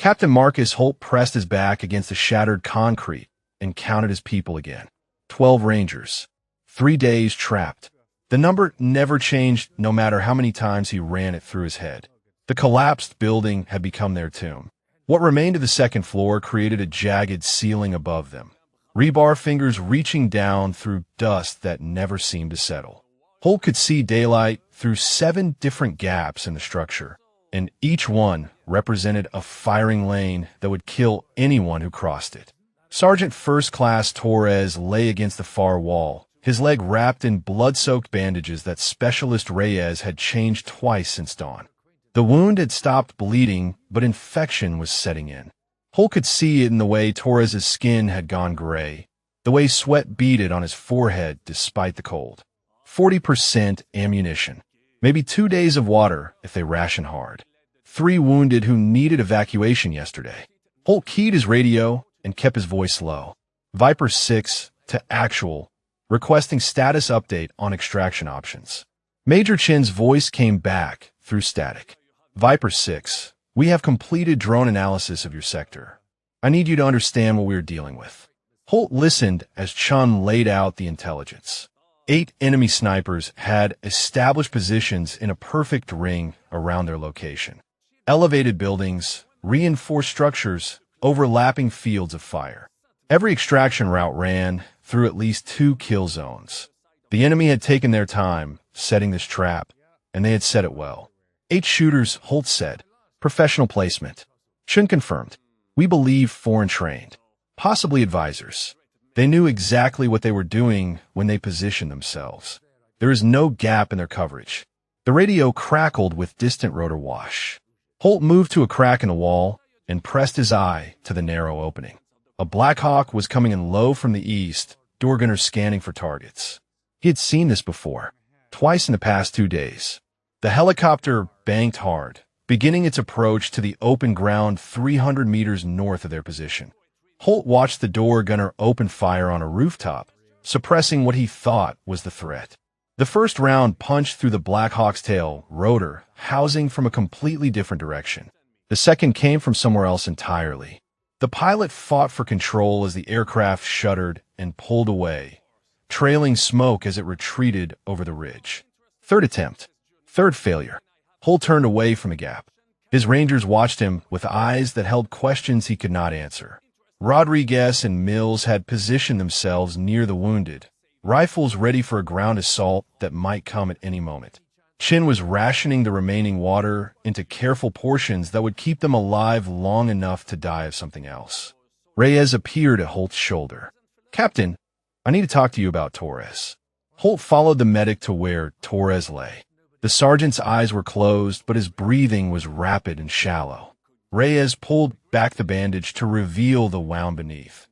Captain Marcus Holt pressed his back against the shattered concrete and counted his people again. 12 Rangers. 3 days trapped. The number never changed no matter how many times he ran it through his head. The collapsed building had become their tomb. What remained of the second floor created a jagged ceiling above them, rebar fingers reaching down through dust that never seemed to settle. Holt could see daylight through 7 different gaps in the structure, and each one represented a firing lane that would kill anyone who crossed it. Sergeant First Class Torres lay against the far wall, his leg wrapped in blood-soaked bandages that Specialist Reyes had changed twice since dawn. The wound had stopped bleeding, but infection was setting in. Holt could see it in the way Torres's skin had gone gray, the way sweat beaded on his forehead despite the cold. 40% ammunition. Maybe 2 days of water if they ration hard. 3 wounded who needed evacuation yesterday. Holt keyed his radio and kept his voice low. Viper 6 to Actual, requesting status update on extraction options. Major Chin's voice came back through static. Viper 6, we have completed drone analysis of your sector. I need you to understand what we are dealing with. Holt listened as Chun laid out the intelligence. 8 enemy snipers had established positions in a perfect ring around their location. Elevated buildings, reinforced structures, overlapping fields of fire. Every extraction route ran through at least 2 kill zones. The enemy had taken their time setting this trap, and they had set it well. 8 shooters, Holt said. Professional placement. Chun confirmed. We believe foreign trained. Possibly advisors. They knew exactly what they were doing when they positioned themselves. There is no gap in their coverage. The radio crackled with distant rotor wash. Holt moved to a crack in the wall and pressed his eye to the narrow opening. A Black Hawk was coming in low from the east, door gunner scanning for targets. He had seen this before, twice in the past 2 days. The helicopter banked hard, beginning its approach to the open ground 300 meters north of their position. Holt watched the door gunner open fire on a rooftop, suppressing what he thought was the threat. The first round punched through the Black Hawk's tail, rotor, housing from a completely different direction. The second came from somewhere else entirely. The pilot fought for control as the aircraft shuddered and pulled away, trailing smoke as it retreated over the ridge. Third attempt. Third failure. Holt turned away from the gap. His Rangers watched him with eyes that held questions he could not answer. Rodriguez and Mills had positioned themselves near the wounded, rifles ready for a ground assault that might come at any moment. Chin was rationing the remaining water into careful portions that would keep them alive long enough to die of something else. Reyes appeared at Holt's shoulder. Captain, I need to talk to you about Torres. Holt followed the medic to where Torres lay. The sergeant's eyes were closed, but his breathing was rapid and shallow. Reyes pulled back the bandage to reveal the wound beneath.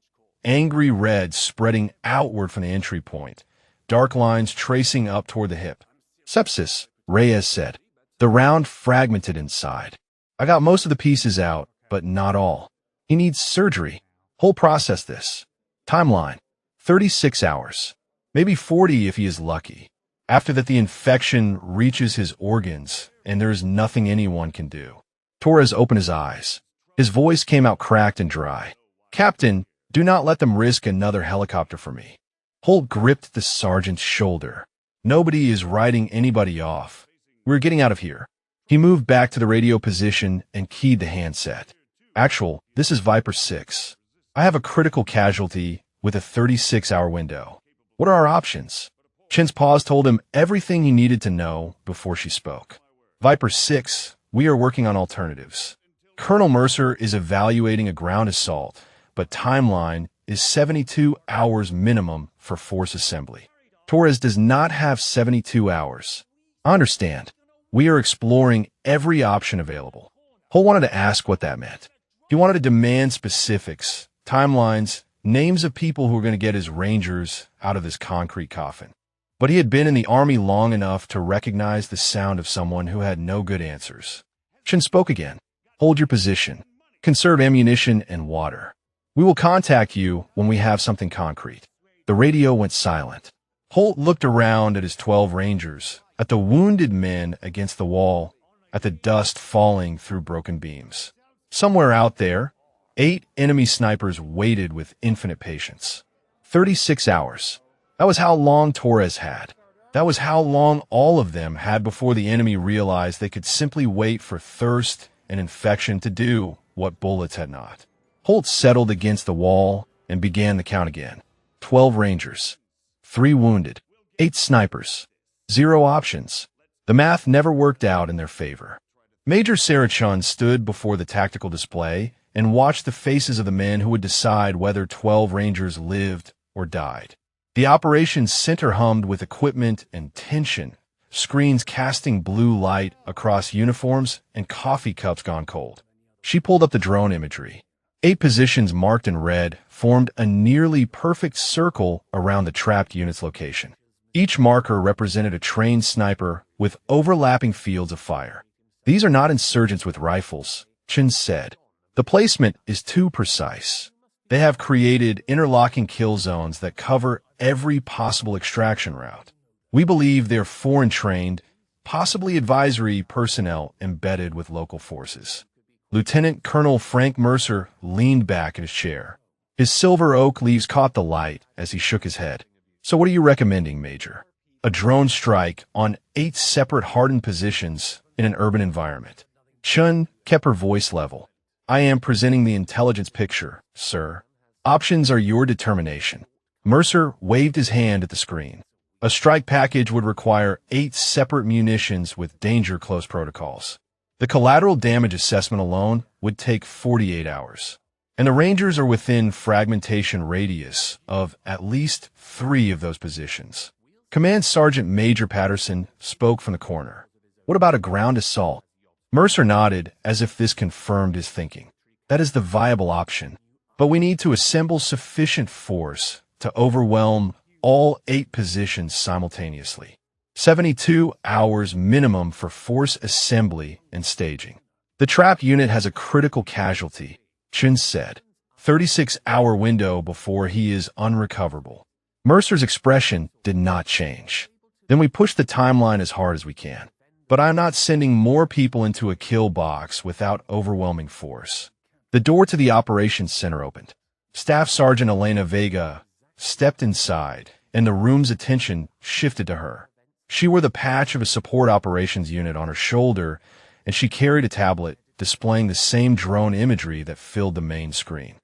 Angry red spreading outward from the entry point, dark lines tracing up toward the hip. Sepsis, Reyes said. The round fragmented inside. I got most of the pieces out, but not all. He needs surgery. Holt process this. Timeline, 36 hours. Maybe 40 if he is lucky. After that, the infection reaches his organs, and there is nothing anyone can do. Torres opened his eyes. His voice came out cracked and dry. Captain, do not let them risk another helicopter for me. Holt gripped the sergeant's shoulder. Nobody is writing anybody off. We're getting out of here. He moved back to the radio position and keyed the handset. Actual, this is Viper 6. I have a critical casualty with a 36-hour window. What are our options? Chin's pause told him everything he needed to know before she spoke. Viper 6, we are working on alternatives. Colonel Mercer is evaluating a ground assault, but timeline is 72 hours minimum for force assembly. Torres does not have 72 hours. I understand. We are exploring every option available. Holt wanted to ask what that meant. He wanted to demand specifics, timelines, names of people who were going to get his Rangers out of this concrete coffin. But he had been in the Army long enough to recognize the sound of someone who had no good answers. Chin spoke again. Hold your position. Conserve ammunition and water. We will contact you when we have something concrete. The radio went silent. Holt looked around at his 12 Rangers, at the wounded men against the wall, at the dust falling through broken beams. Somewhere out there, 8 enemy snipers waited with infinite patience. 36 hours. That was how long Torres had. That was how long all of them had before the enemy realized they could simply wait for thirst and infection to do what bullets had not. Holt settled against the wall and began the count again. 12 Rangers. 3 wounded. 8 snipers. 0 options. The math never worked out in their favor. Major Sarah Chun stood before the tactical display and watched the faces of the men who would decide whether 12 Rangers lived or died. The operations center hummed with equipment and tension, screens casting blue light across uniforms and coffee cups gone cold. She pulled up the drone imagery. 8 positions marked in red formed a nearly perfect circle around the trapped unit's location. Each marker represented a trained sniper with overlapping fields of fire. These are not insurgents with rifles, Chin said. The placement is too precise. They have created interlocking kill zones that cover every possible extraction route. We believe they're foreign-trained, possibly advisory personnel embedded with local forces. Lieutenant Colonel Frank Mercer leaned back in his chair. His silver oak leaves caught the light as he shook his head. So what are you recommending, Major? A drone strike on 8 separate hardened positions in an urban environment. Chun kept her voice level. I am presenting the intelligence picture, sir. Options are your determination. Mercer waved his hand at the screen. A strike package would require 8 separate munitions with danger close protocols. The collateral damage assessment alone would take 48 hours. And the Rangers are within fragmentation radius of at least 3 of those positions. Command Sergeant Major Patterson spoke from the corner. What about a ground assault? Mercer nodded as if this confirmed his thinking. That is the viable option. But we need to assemble sufficient force to overwhelm all 8 positions simultaneously. 72 hours minimum for force assembly and staging. The trapped unit has a critical casualty, Chin said. 36-hour window before he is unrecoverable. Mercer's expression did not change. Then we push the timeline as hard as we can. But I'm not sending more people into a kill box without overwhelming force. The door to the operations center opened. Staff Sergeant Elena Vega stepped inside, and the room's attention shifted to her. She wore the patch of a support operations unit on her shoulder, and she carried a tablet displaying the same drone imagery that filled the main screen.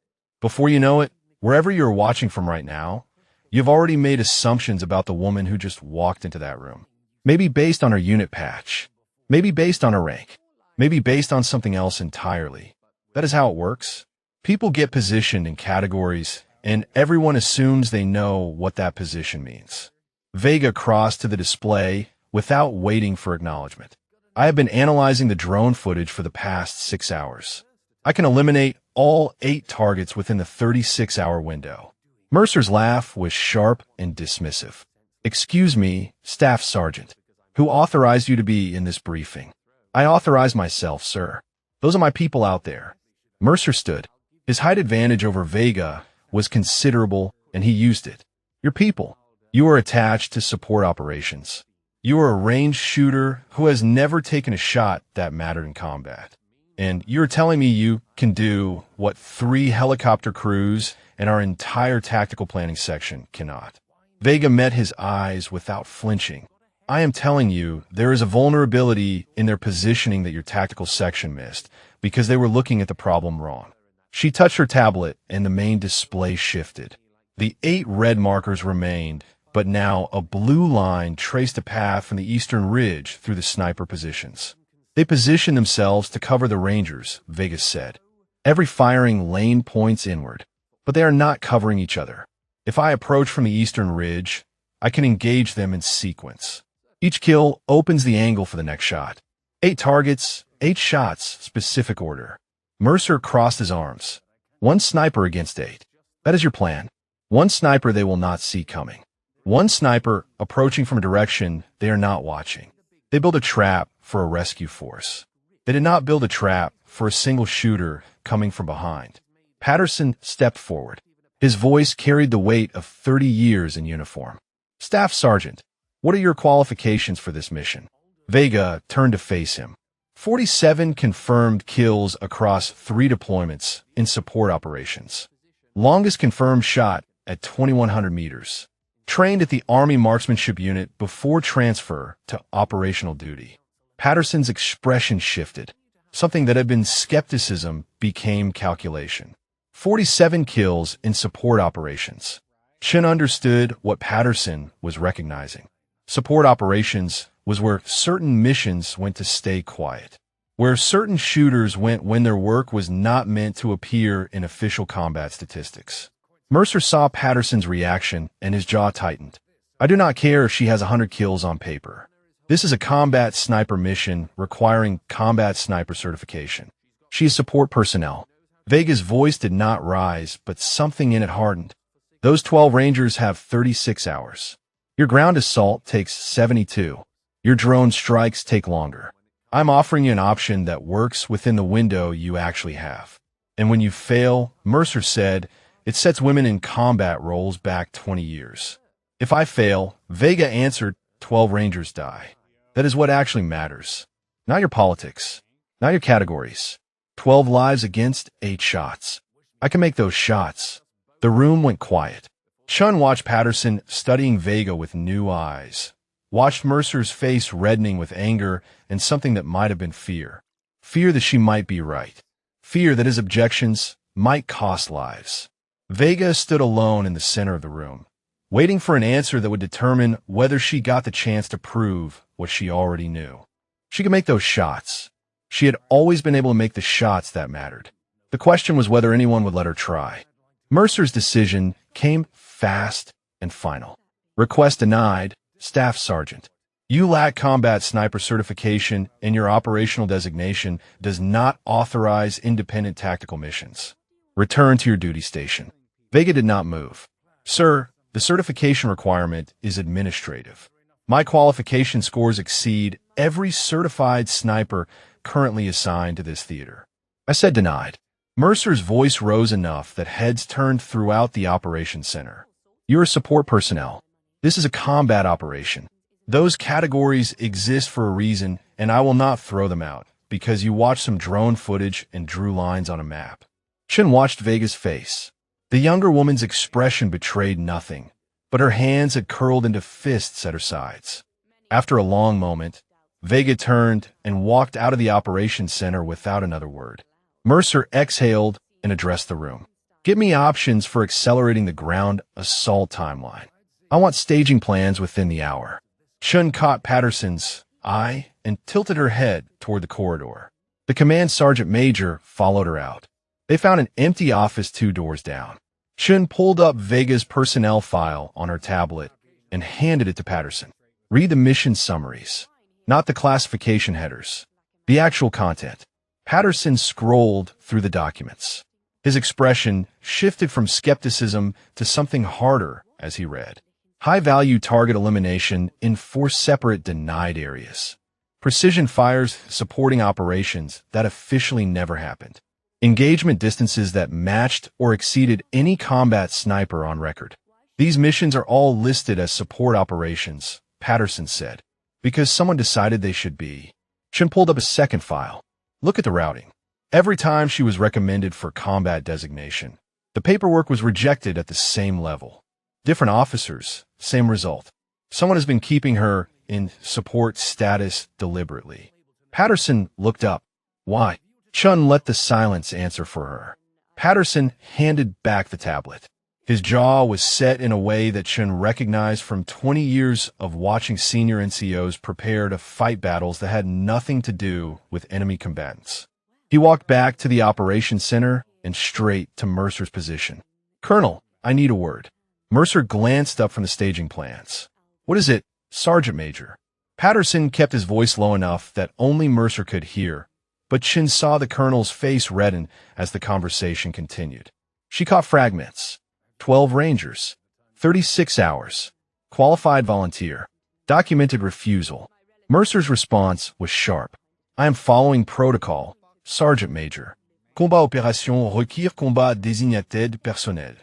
Before you know it, wherever you're watching from right now, you've already made assumptions about the woman who just walked into that room. Maybe based on her unit patch, maybe based on her rank, maybe based on something else entirely. That is how it works. People get positioned in categories, and everyone assumes they know what that position means. Vega crossed to the display without waiting for acknowledgement. I have been analyzing the drone footage for the past 6 hours. I can eliminate all 8 targets within the 36-hour window. Mercer's laugh was sharp and dismissive. Excuse me, Staff Sergeant. Who authorized you to be in this briefing? I authorized myself, sir. Those are my people out there. Mercer stood. His height advantage over Vega was considerable, and he used it. Your people. You are attached to support operations. You are a ranged shooter who has never taken a shot that mattered in combat. And you're telling me you can do what 3 helicopter crews and our entire tactical planning section cannot. Vega met his eyes without flinching. I am telling you, there is a vulnerability in their positioning that your tactical section missed, because they were looking at the problem wrong. She touched her tablet, and the main display shifted. The 8 red markers remained, but now a blue line traced a path from the eastern ridge through the sniper positions. They positioned themselves to cover the Rangers, Vegas said. Every firing lane points inward, but they are not covering each other. If I approach from the eastern ridge, I can engage them in sequence. Each kill opens the angle for the next shot. 8 targets, 8 shots, specific order. Mercer crossed his arms. 1 sniper against 8. That is your plan. 1 sniper they will not see coming. 1 sniper approaching from a direction they are not watching. They build a trap for a rescue force. They did not build a trap for a single shooter coming from behind. Patterson stepped forward. His voice carried the weight of 30 years in uniform. Staff Sergeant, what are your qualifications for this mission? Vega turned to face him. 47 confirmed kills across 3 deployments in support operations. Longest confirmed shot at 2,100 meters. Trained at the Army Marksmanship Unit before transfer to operational duty. Patterson's expression shifted. Something that had been skepticism became calculation. 47 kills in support operations. Chen understood what Patterson was recognizing. Support operations was where certain missions went to stay quiet, where certain shooters went when their work was not meant to appear in official combat statistics. Mercer saw Patterson's reaction and his jaw tightened. I do not care if she has 100 kills on paper. This is a combat sniper mission requiring combat sniper certification. She is support personnel. Vega's voice did not rise, but something in it hardened. Those 12 Rangers have 36 hours. Your ground assault takes 72. Your drone strikes take longer. I'm offering you an option that works within the window you actually have. And when you fail, Mercer said, it sets women in combat roles back 20 years. If I fail, Vega answered, 12 Rangers die. That is what actually matters. Not your politics. Not your categories. 12 lives against 8 shots. I can make those shots. The room went quiet. Chun watched Patterson studying Vega with new eyes. Watched Mercer's face reddening with anger and something that might have been fear. Fear that she might be right. Fear that his objections might cost lives. Vega stood alone in the center of the room, waiting for an answer that would determine whether she got the chance to prove what she already knew. She could make those shots. She had always been able to make the shots that mattered. The question was whether anyone would let her try. Mercer's decision came fast and final. Request denied. Staff Sergeant. You lack combat sniper certification and your operational designation does not authorize independent tactical missions. Return to your duty station. Vega did not move. Sir, the certification requirement is administrative. My qualification scores exceed every certified sniper currently assigned to this theater. I said denied. Mercer's voice rose enough that heads turned throughout the operations center. You are support personnel. This is a combat operation. Those categories exist for a reason, and I will not throw them out, because you watched some drone footage and drew lines on a map. Chen watched Vega's face. The younger woman's expression betrayed nothing, but her hands had curled into fists at her sides. After a long moment, Vega turned and walked out of the operations center without another word. Mercer exhaled and addressed the room. Give me options for accelerating the ground assault timeline. I want staging plans within the hour. Chun caught Patterson's eye and tilted her head toward the corridor. The command sergeant major followed her out. They found an empty office 2 doors down. Chun pulled up Vega's personnel file on her tablet and handed it to Patterson. Read the mission summaries, not the classification headers. The actual content. Patterson scrolled through the documents. His expression shifted from skepticism to something harder as he read. High-value target elimination in 4 separate denied areas. Precision fires supporting operations that officially never happened. Engagement distances that matched or exceeded any combat sniper on record. These missions are all listed as support operations, Patterson said, because someone decided they should be. Chen pulled up a second file. Look at the routing. Every time she was recommended for combat designation, the paperwork was rejected at the same level. Different officers, same result. Someone has been keeping her in support status deliberately. Patterson looked up. Why? Chun let the silence answer for her. Patterson handed back the tablet. His jaw was set in a way that Chun recognized from 20 years of watching senior NCOs prepare to fight battles that had nothing to do with enemy combatants. He walked back to the operations center and straight to Mercer's position. Colonel, I need a word. Mercer glanced up from the staging plans. What is it, Sergeant Major? Patterson kept his voice low enough that only Mercer could hear, but Chin saw the colonel's face redden as the conversation continued. She caught fragments. 12 Rangers. 36 hours. Qualified volunteer. Documented refusal. Mercer's response was sharp. I am following protocol, Sergeant Major. Combat opération requiert combat désignated personnel.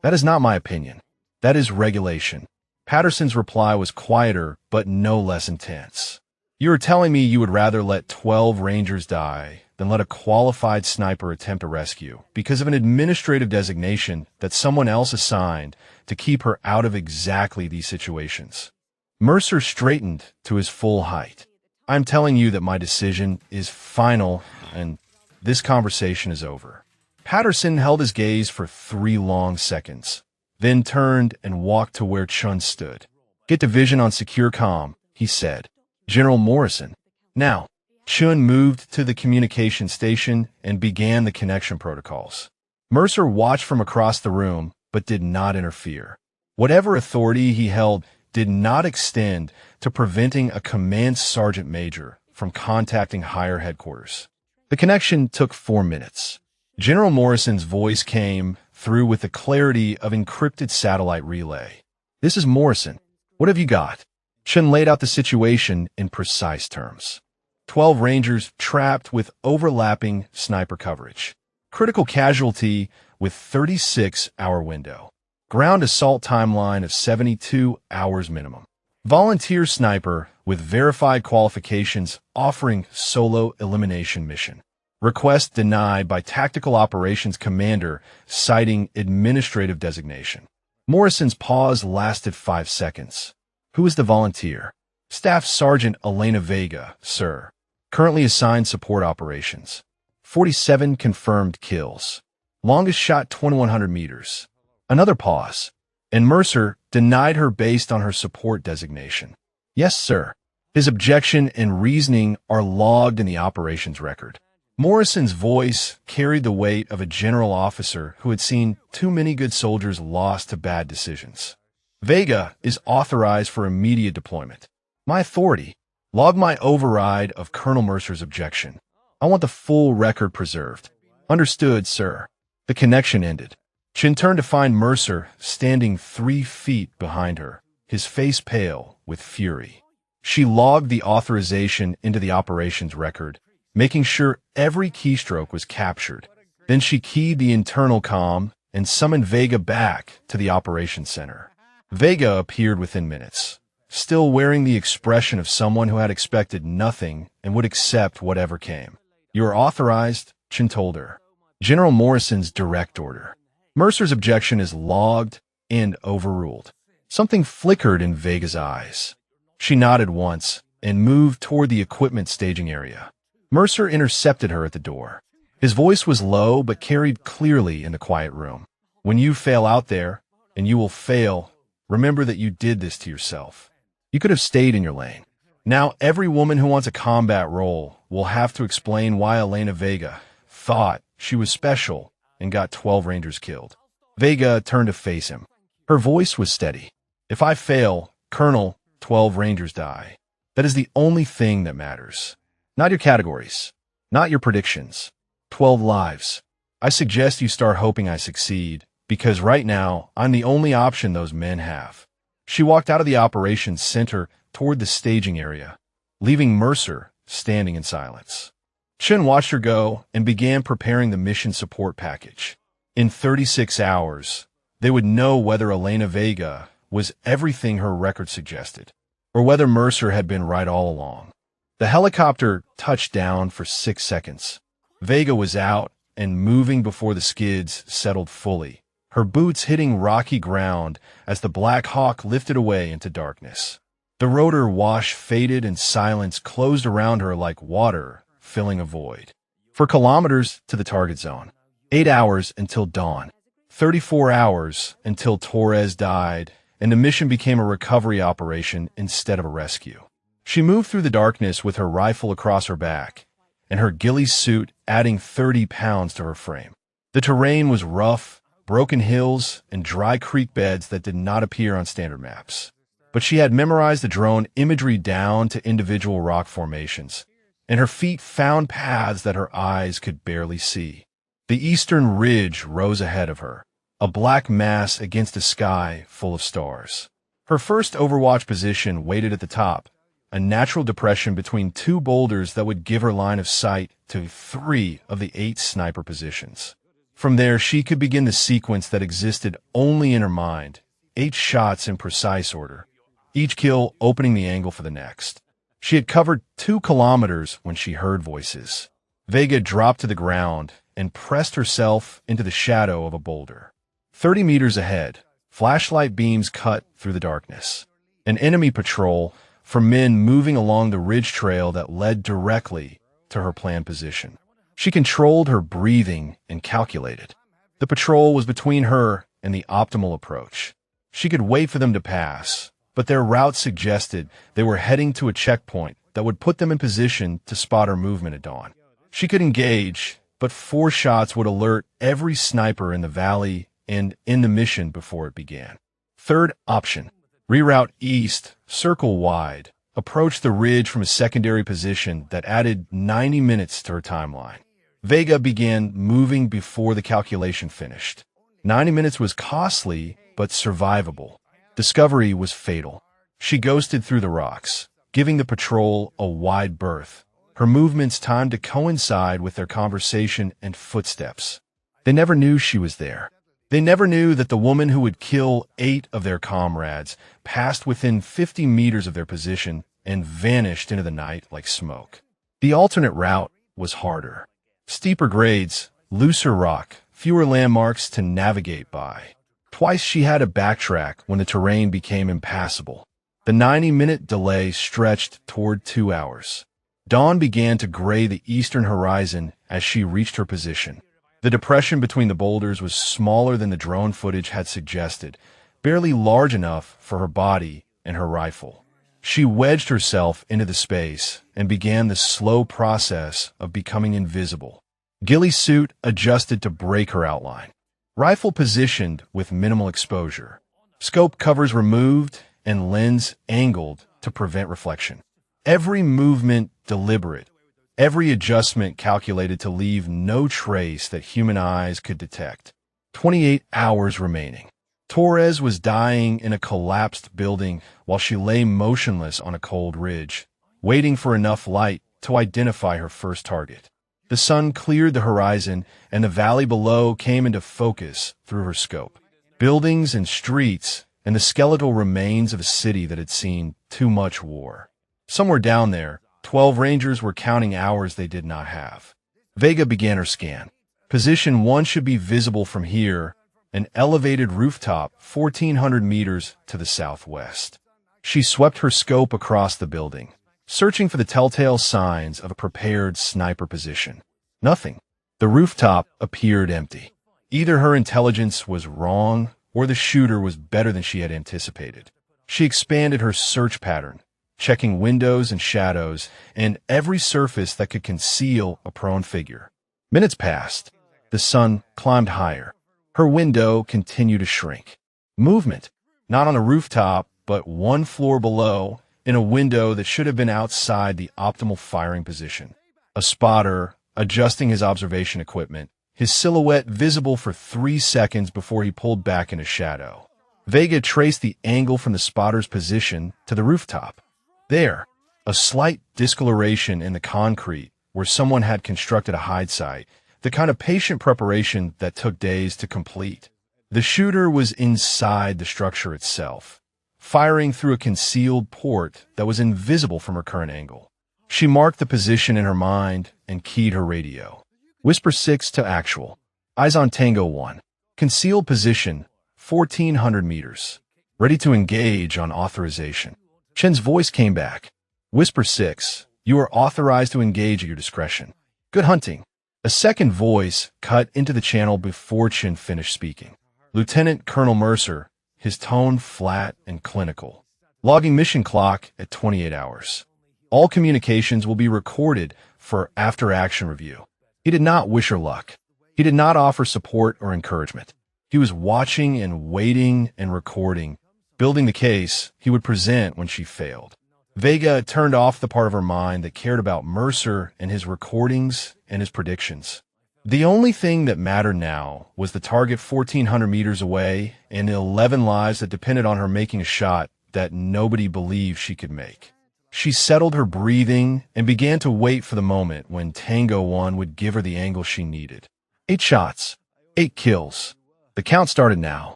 That is not my opinion. That is regulation. Patterson's reply was quieter, but no less intense. You are telling me you would rather let 12 Rangers die than let a qualified sniper attempt a rescue because of an administrative designation that someone else assigned to keep her out of exactly these situations. Mercer straightened to his full height. I'm telling you that my decision is final and this conversation is over. Patterson held his gaze for 3 long seconds, then turned and walked to where Chun stood. Get division on secure comm, he said. General Morrison. Now, Chun moved to the communication station and began the connection protocols. Mercer watched from across the room, but did not interfere. Whatever authority he held did not extend to preventing a command sergeant major from contacting higher headquarters. The connection took 4 minutes. General Morrison's voice came through with the clarity of encrypted satellite relay. This is Morrison. What have you got? Chun laid out the situation in precise terms. 12 Rangers trapped with overlapping sniper coverage. Critical casualty with 36-hour window. Ground assault timeline of 72 hours minimum. Volunteer sniper with verified qualifications offering solo elimination mission. Request denied by Tactical Operations Commander citing administrative designation. Morrison's pause lasted 5 seconds. Who is the volunteer? Staff Sergeant Elena Vega, sir. Currently assigned support operations. 47 confirmed kills. Longest shot 2,100 meters. Another pause. And Mercer denied her based on her support designation. Yes, sir. His objection and reasoning are logged in the operations record. Morrison's voice carried the weight of a general officer who had seen too many good soldiers lost to bad decisions. Vega is authorized for immediate deployment. My authority. Log my override of Colonel Mercer's objection. I want the full record preserved. Understood, sir. The connection ended. Chun turned to find Mercer standing 3 feet behind her, his face pale with fury. She logged the authorization into the operations record, making sure every keystroke was captured. Then she keyed the internal comm and summoned Vega back to the operations center. Vega appeared within minutes, still wearing the expression of someone who had expected nothing and would accept whatever came. You are authorized, Chun told her. General Morrison's direct order. Mercer's objection is logged and overruled. Something flickered in Vega's eyes. She nodded once and moved toward the equipment staging area. Mercer intercepted her at the door. His voice was low but carried clearly in the quiet room. When you fail out there, and you will fail, remember that you did this to yourself. You could have stayed in your lane. Now every woman who wants a combat role will have to explain why Elena Vega thought she was special and got 12 Rangers killed. Vega turned to face him. Her voice was steady. If I fail, Colonel, 12 Rangers die. That is the only thing that matters. Not your categories. Not your predictions. 12 lives. I suggest you start hoping I succeed, because right now, I'm the only option those men have. She walked out of the operations center toward the staging area, leaving Mercer standing in silence. Chun watched her go and began preparing the mission support package. In 36 hours, they would know whether Elena Vega was everything her record suggested, or whether Mercer had been right all along. The helicopter touched down for 6 seconds. Vega was out and moving before the skids settled fully, her boots hitting rocky ground as the Black Hawk lifted away into darkness. The rotor wash faded and silence closed around her like water filling a void. For kilometers to the target zone. 8 hours until dawn. 34 hours until Torres died, and the mission became a recovery operation instead of a rescue. She moved through the darkness with her rifle across her back, and her ghillie suit adding 30 pounds to her frame. The terrain was rough, broken hills, and dry creek beds that did not appear on standard maps. But she had memorized the drone imagery down to individual rock formations, and her feet found paths that her eyes could barely see. The eastern ridge rose ahead of her, a black mass against a sky full of stars. Her first Overwatch position waited at the top, a natural depression between 2 boulders that would give her line of sight to 3 of the 8 sniper positions. From there, she could begin the sequence that existed only in her mind, 8 shots in precise order, each kill opening the angle for the next. She had covered 2 kilometers when she heard voices. Vega dropped to the ground and pressed herself into the shadow of a boulder. 30 meters ahead, flashlight beams cut through the darkness. An enemy patrol from men moving along the ridge trail that led directly to her planned position. She controlled her breathing and calculated. The patrol was between her and the optimal approach. She could wait for them to pass, but their route suggested they were heading to a checkpoint that would put them in position to spot her movement at dawn. She could engage, but 4 shots would alert every sniper in the valley and end the mission before it began. Third option: reroute east, circle wide, approach the ridge from a secondary position that added 90 minutes to her timeline. Vega began moving before the calculation finished. 90 minutes was costly, but survivable. Discovery was fatal. She ghosted through the rocks, giving the patrol a wide berth. Her movements timed to coincide with their conversation and footsteps. They never knew she was there. They never knew that the woman who would kill 8 of their comrades passed within 50 meters of their position and vanished into the night like smoke. The alternate route was harder. Steeper grades, looser rock, fewer landmarks to navigate by. Twice she had to backtrack when the terrain became impassable. The 90-minute delay stretched toward 2 hours. Dawn began to gray the eastern horizon as she reached her position. The depression between the boulders was smaller than the drone footage had suggested, barely large enough for her body and her rifle. She wedged herself into the space and began the slow process of becoming invisible. Ghillie suit adjusted to break her outline. Rifle positioned with minimal exposure. Scope covers removed and lens angled to prevent reflection. Every movement deliberate. Every adjustment calculated to leave no trace that human eyes could detect. 28 hours remaining. Torres was dying in a collapsed building while she lay motionless on a cold ridge, waiting for enough light to identify her first target. The sun cleared the horizon, and the valley below came into focus through her scope. Buildings and streets, and the skeletal remains of a city that had seen too much war. Somewhere down there, 12 Rangers were counting hours they did not have. Vega began her scan. Position 1 should be visible from here, an elevated rooftop 1,400 meters to the southwest. She swept her scope across the building, searching for the telltale signs of a prepared sniper position. Nothing. The rooftop appeared empty. Either her intelligence was wrong, or the shooter was better than she had anticipated. She expanded her search pattern, checking windows and shadows and every surface that could conceal a prone figure. Minutes passed. The sun climbed higher. Her window continued to shrink. Movement, not on a rooftop, but 1 floor below, in a window that should have been outside the optimal firing position. A spotter, adjusting his observation equipment, his silhouette visible for 3 seconds before he pulled back into shadow. Vega traced the angle from the spotter's position to the rooftop. There, a slight discoloration in the concrete where someone had constructed a hide site, the kind of patient preparation that took days to complete. The shooter was inside the structure itself, firing through a concealed port that was invisible from her current angle. She marked the position in her mind and keyed her radio. Whisper 6 to actual. Eyes on Tango 1. Concealed position, 1,400 meters. Ready to engage on authorization. Chen's voice came back. Whisper 6, you are authorized to engage at your discretion. Good hunting. A second voice cut into the channel before Chen finished speaking. Lieutenant Colonel Mercer, his tone flat and clinical. Logging mission clock at 28 hours. All communications will be recorded for after-action review. He did not wish her luck. He did not offer support or encouragement. He was watching and waiting and recording, building the case he would present when she failed. Vega turned off the part of her mind that cared about Mercer and his recordings and his predictions. The only thing that mattered now was the target 1,400 meters away and the 11 lives that depended on her making a shot that nobody believed she could make. She settled her breathing and began to wait for the moment when Tango 1 would give her the angle she needed. 8 shots, 8 kills. The count started now.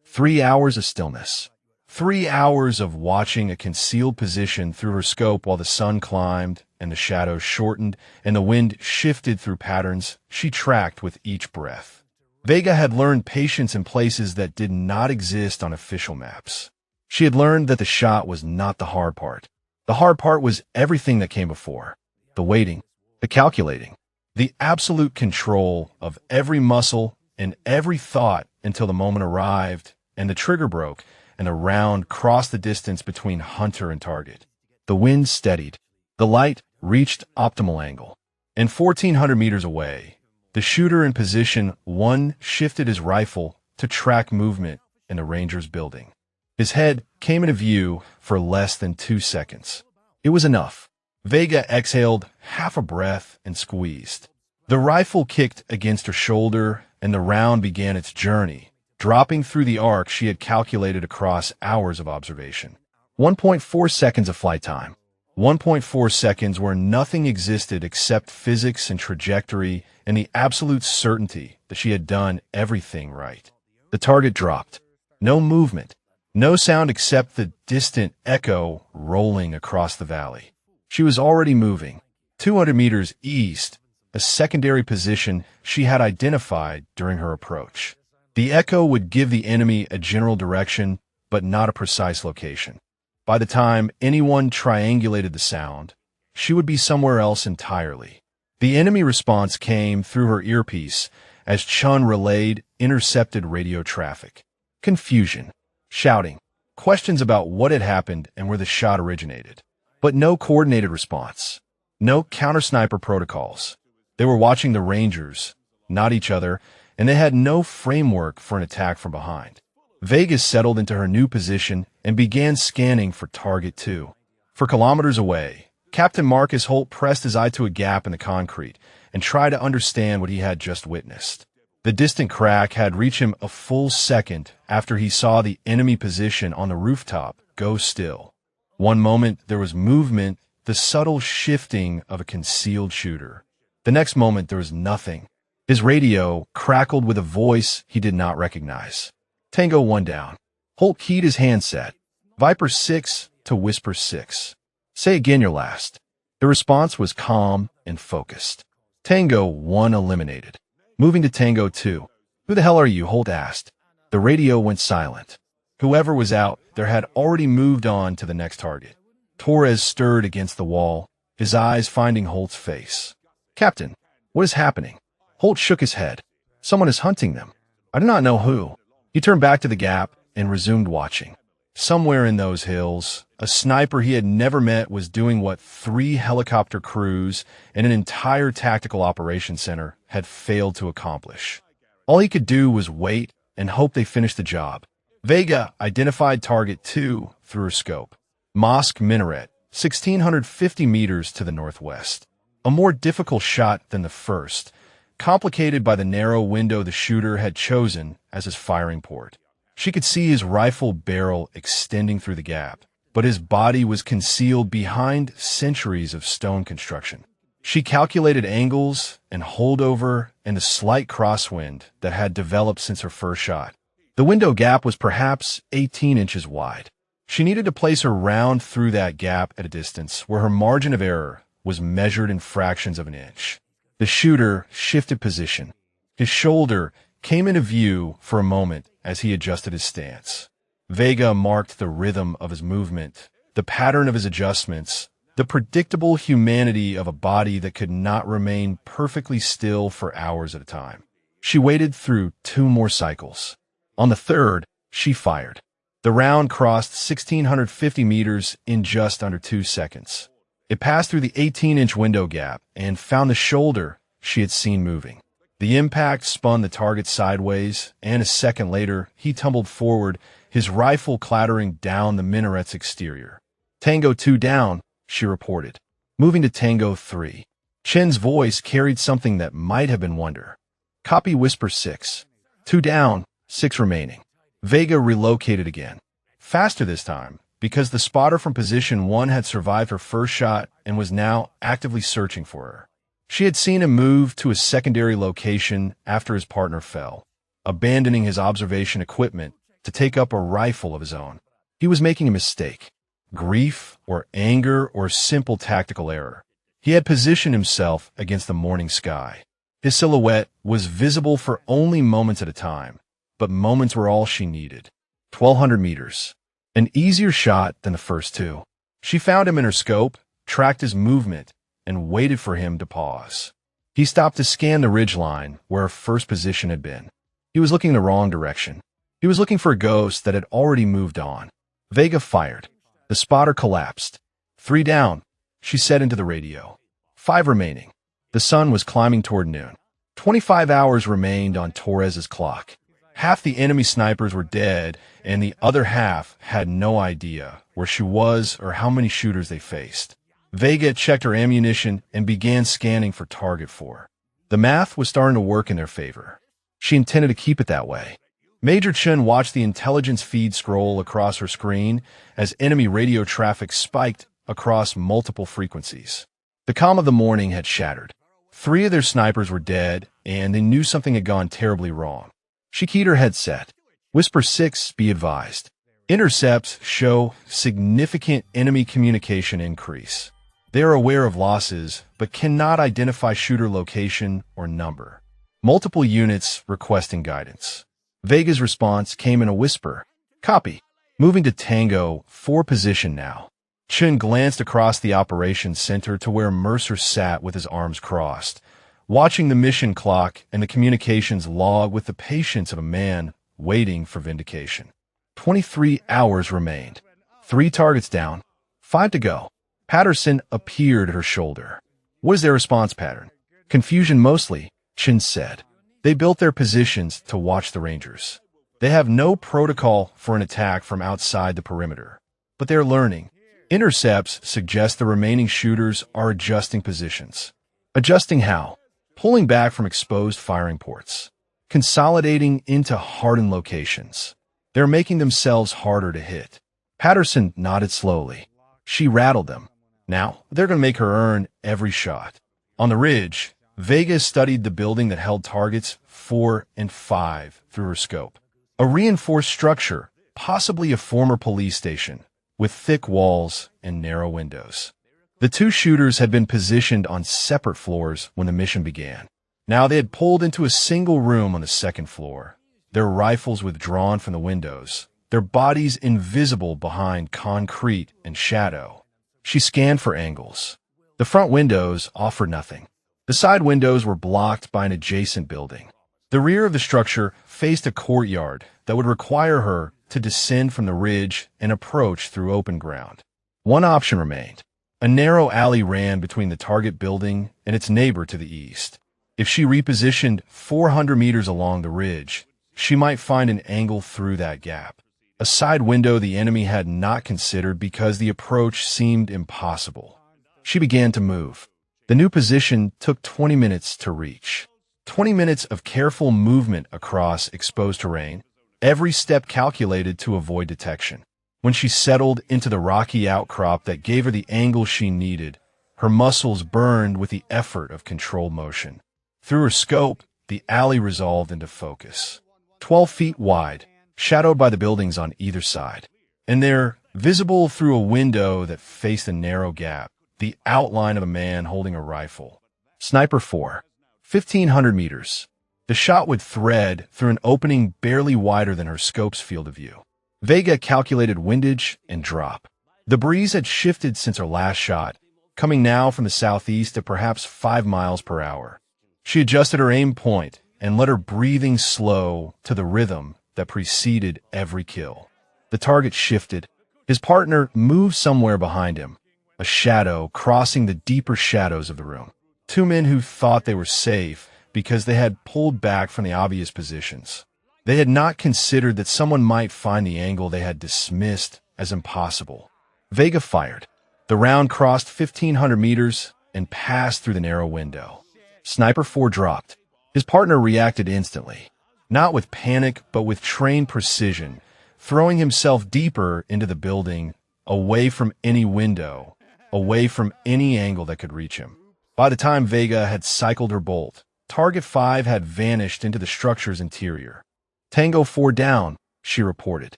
3 hours of stillness. 3 hours of watching a concealed position through her scope while the sun climbed and the shadows shortened and the wind shifted through patterns she tracked with each breath. Vega had learned patience in places that did not exist on official maps. She had learned that the shot was not the hard part. The hard part was everything that came before. The waiting, the calculating, the absolute control of every muscle and every thought until the moment arrived and the trigger broke and the round crossed the distance between hunter and target. The wind steadied. The light reached optimal angle. And 1,400 meters away, the shooter in position 1 shifted his rifle to track movement in the Rangers building. His head came into view for less than 2 seconds. It was enough. Vega exhaled half a breath and squeezed. The rifle kicked against her shoulder and the round began its journey, dropping through the arc she had calculated across hours of observation. 1.4 seconds of flight time. 1.4 seconds where nothing existed except physics and trajectory and the absolute certainty that she had done everything right. The target dropped. No movement. No sound except the distant echo rolling across the valley. She was already moving. 200 meters east, a secondary position she had identified during her approach. The echo would give the enemy a general direction, but not a precise location. By the time anyone triangulated the sound, she would be somewhere else entirely. The enemy response came through her earpiece as Chun relayed intercepted radio traffic. Confusion, shouting, questions about what had happened and where the shot originated. But no coordinated response. No counter-sniper protocols. They were watching the Rangers, not each other, and they had no framework for an attack from behind. Vegas settled into her new position and began scanning for Target 2. For kilometers away, Captain Marcus Holt pressed his eye to a gap in the concrete and tried to understand what he had just witnessed. The distant crack had reached him a full second after he saw the enemy position on the rooftop go still. One moment there was movement, the subtle shifting of a concealed shooter. The next moment there was nothing. His radio crackled with a voice he did not recognize. Tango 1 down. Holt keyed his handset. Viper 6 to Whisper 6. Say again your last. The response was calm and focused. Tango 1 eliminated. Moving to Tango 2. Who the hell are you? Holt asked. The radio went silent. Whoever was out there had already moved on to the next target. Torres stirred against the wall, his eyes finding Holt's face. Captain, what is happening? Holt shook his head. Someone is hunting them. I do not know who. He turned back to the gap and resumed watching. Somewhere in those hills, a sniper he had never met was doing what 3 helicopter crews and an entire tactical operations center had failed to accomplish. All he could do was wait and hope they finished the job. Vega identified Target 2 through her scope. Mosque Minaret, 1,650 meters to the northwest. A more difficult shot than the first, complicated by the narrow window the shooter had chosen as his firing port. She could see his rifle barrel extending through the gap, but his body was concealed behind centuries of stone construction. She calculated angles and holdover and the slight crosswind that had developed since her first shot. The window gap was perhaps 18 inches wide. She needed to place her round through that gap at a distance where her margin of error was measured in fractions of an inch. The shooter shifted position. His shoulder came into view for a moment as he adjusted his stance. Vega marked the rhythm of his movement, the pattern of his adjustments, the predictable humanity of a body that could not remain perfectly still for hours at a time. She waited through 2 more cycles. On the third, she fired. The round crossed 1,650 meters in just under 2 seconds. It passed through the 18-inch window gap and found the shoulder she had seen moving. The impact spun the target sideways, and a second later, he tumbled forward, his rifle clattering down the minaret's exterior. Tango 2 down, she reported. Moving to Tango 3. Chen's voice carried something that might have been wonder. Copy Whisper 6. 2 down, 6 remaining. Vega relocated again. Faster this time, because the spotter from position 1 had survived her first shot and was now actively searching for her. She had seen him move to a secondary location after his partner fell, abandoning his observation equipment to take up a rifle of his own. He was making a mistake. Grief or anger or simple tactical error. He had positioned himself against the morning sky. His silhouette was visible for only moments at a time, but moments were all she needed. 1,200 meters. An easier shot than the first two. She found him in her scope, tracked his movement, and waited for him to pause. He stopped to scan the ridgeline where her first position had been. He was looking in the wrong direction. He was looking for a ghost that had already moved on. Vega fired. The spotter collapsed. 3 down, she said into the radio. 5 remaining. The sun was climbing toward noon. 25 hours remained on Torres's clock. Half the enemy snipers were dead, and the other half had no idea where she was or how many shooters they faced. Vega checked her ammunition and began scanning for target 4. The math was starting to work in their favor. She intended to keep it that way. Major Chen watched the intelligence feed scroll across her screen as enemy radio traffic spiked across multiple frequencies. The calm of the morning had shattered. 3 of their snipers were dead, and they knew something had gone terribly wrong. She keyed her headset. Whisper 6, be advised. Intercepts show significant enemy communication increase. They are aware of losses, but cannot identify shooter location or number. Multiple units requesting guidance. Vega's response came in a whisper. Copy. Moving to Tango 4 position now. Chen glanced across the operations center to where Mercer sat with his arms crossed, watching the mission clock and the communications log with the patience of a man waiting for vindication. 23 hours remained. 3 targets down. 5 to go. Patterson appeared at her shoulder. What is their response pattern? Confusion mostly, Chen said. They built their positions to watch the Rangers. They have no protocol for an attack from outside the perimeter, but they're learning. Intercepts suggest the remaining shooters are adjusting positions. Adjusting how? Pulling back from exposed firing ports. Consolidating into hardened locations. They're making themselves harder to hit. Patterson nodded slowly. She rattled them. Now, they're going to make her earn every shot. On the ridge, Vega studied the building that held targets 4 and 5 through her scope. A reinforced structure, possibly a former police station, with thick walls and narrow windows. The 2 shooters had been positioned on separate floors when the mission began. Now they had pulled into a single room on the 2nd floor, their rifles withdrawn from the windows, their bodies invisible behind concrete and shadow. She scanned for angles. The front windows offered nothing. The side windows were blocked by an adjacent building. The rear of the structure faced a courtyard that would require her to descend from the ridge and approach through open ground. One option remained. A narrow alley ran between the target building and its neighbor to the east. If she repositioned 400 meters along the ridge, she might find an angle through that gap. A side window the enemy had not considered because the approach seemed impossible. She began to move. The new position took 20 minutes to reach. 20 minutes of careful movement across exposed terrain, every step calculated to avoid detection. When she settled into the rocky outcrop that gave her the angle she needed, her muscles burned with the effort of controlled motion. Through her scope, the alley resolved into focus. 12 feet wide, shadowed by the buildings on either side. And there, visible through a window that faced a narrow gap, the outline of a man holding a rifle. Sniper 4. 1,500 meters. The shot would thread through an opening barely wider than her scope's field of view. Vega calculated windage and drop. The breeze had shifted since her last shot, coming now from the southeast at perhaps 5 miles per hour. She adjusted her aim point and let her breathing slow to the rhythm that preceded every kill. The target shifted. His partner moved somewhere behind him, a shadow crossing the deeper shadows of the room. 2 men who thought they were safe because they had pulled back from the obvious positions. They had not considered that someone might find the angle they had dismissed as impossible. Vega fired. The round crossed 1,500 meters and passed through the narrow window. Sniper 4 dropped. His partner reacted instantly. Not with panic, but with trained precision, throwing himself deeper into the building, away from any window, away from any angle that could reach him. By the time Vega had cycled her bolt, Target 5 had vanished into the structure's interior. Tango 4 down, she reported.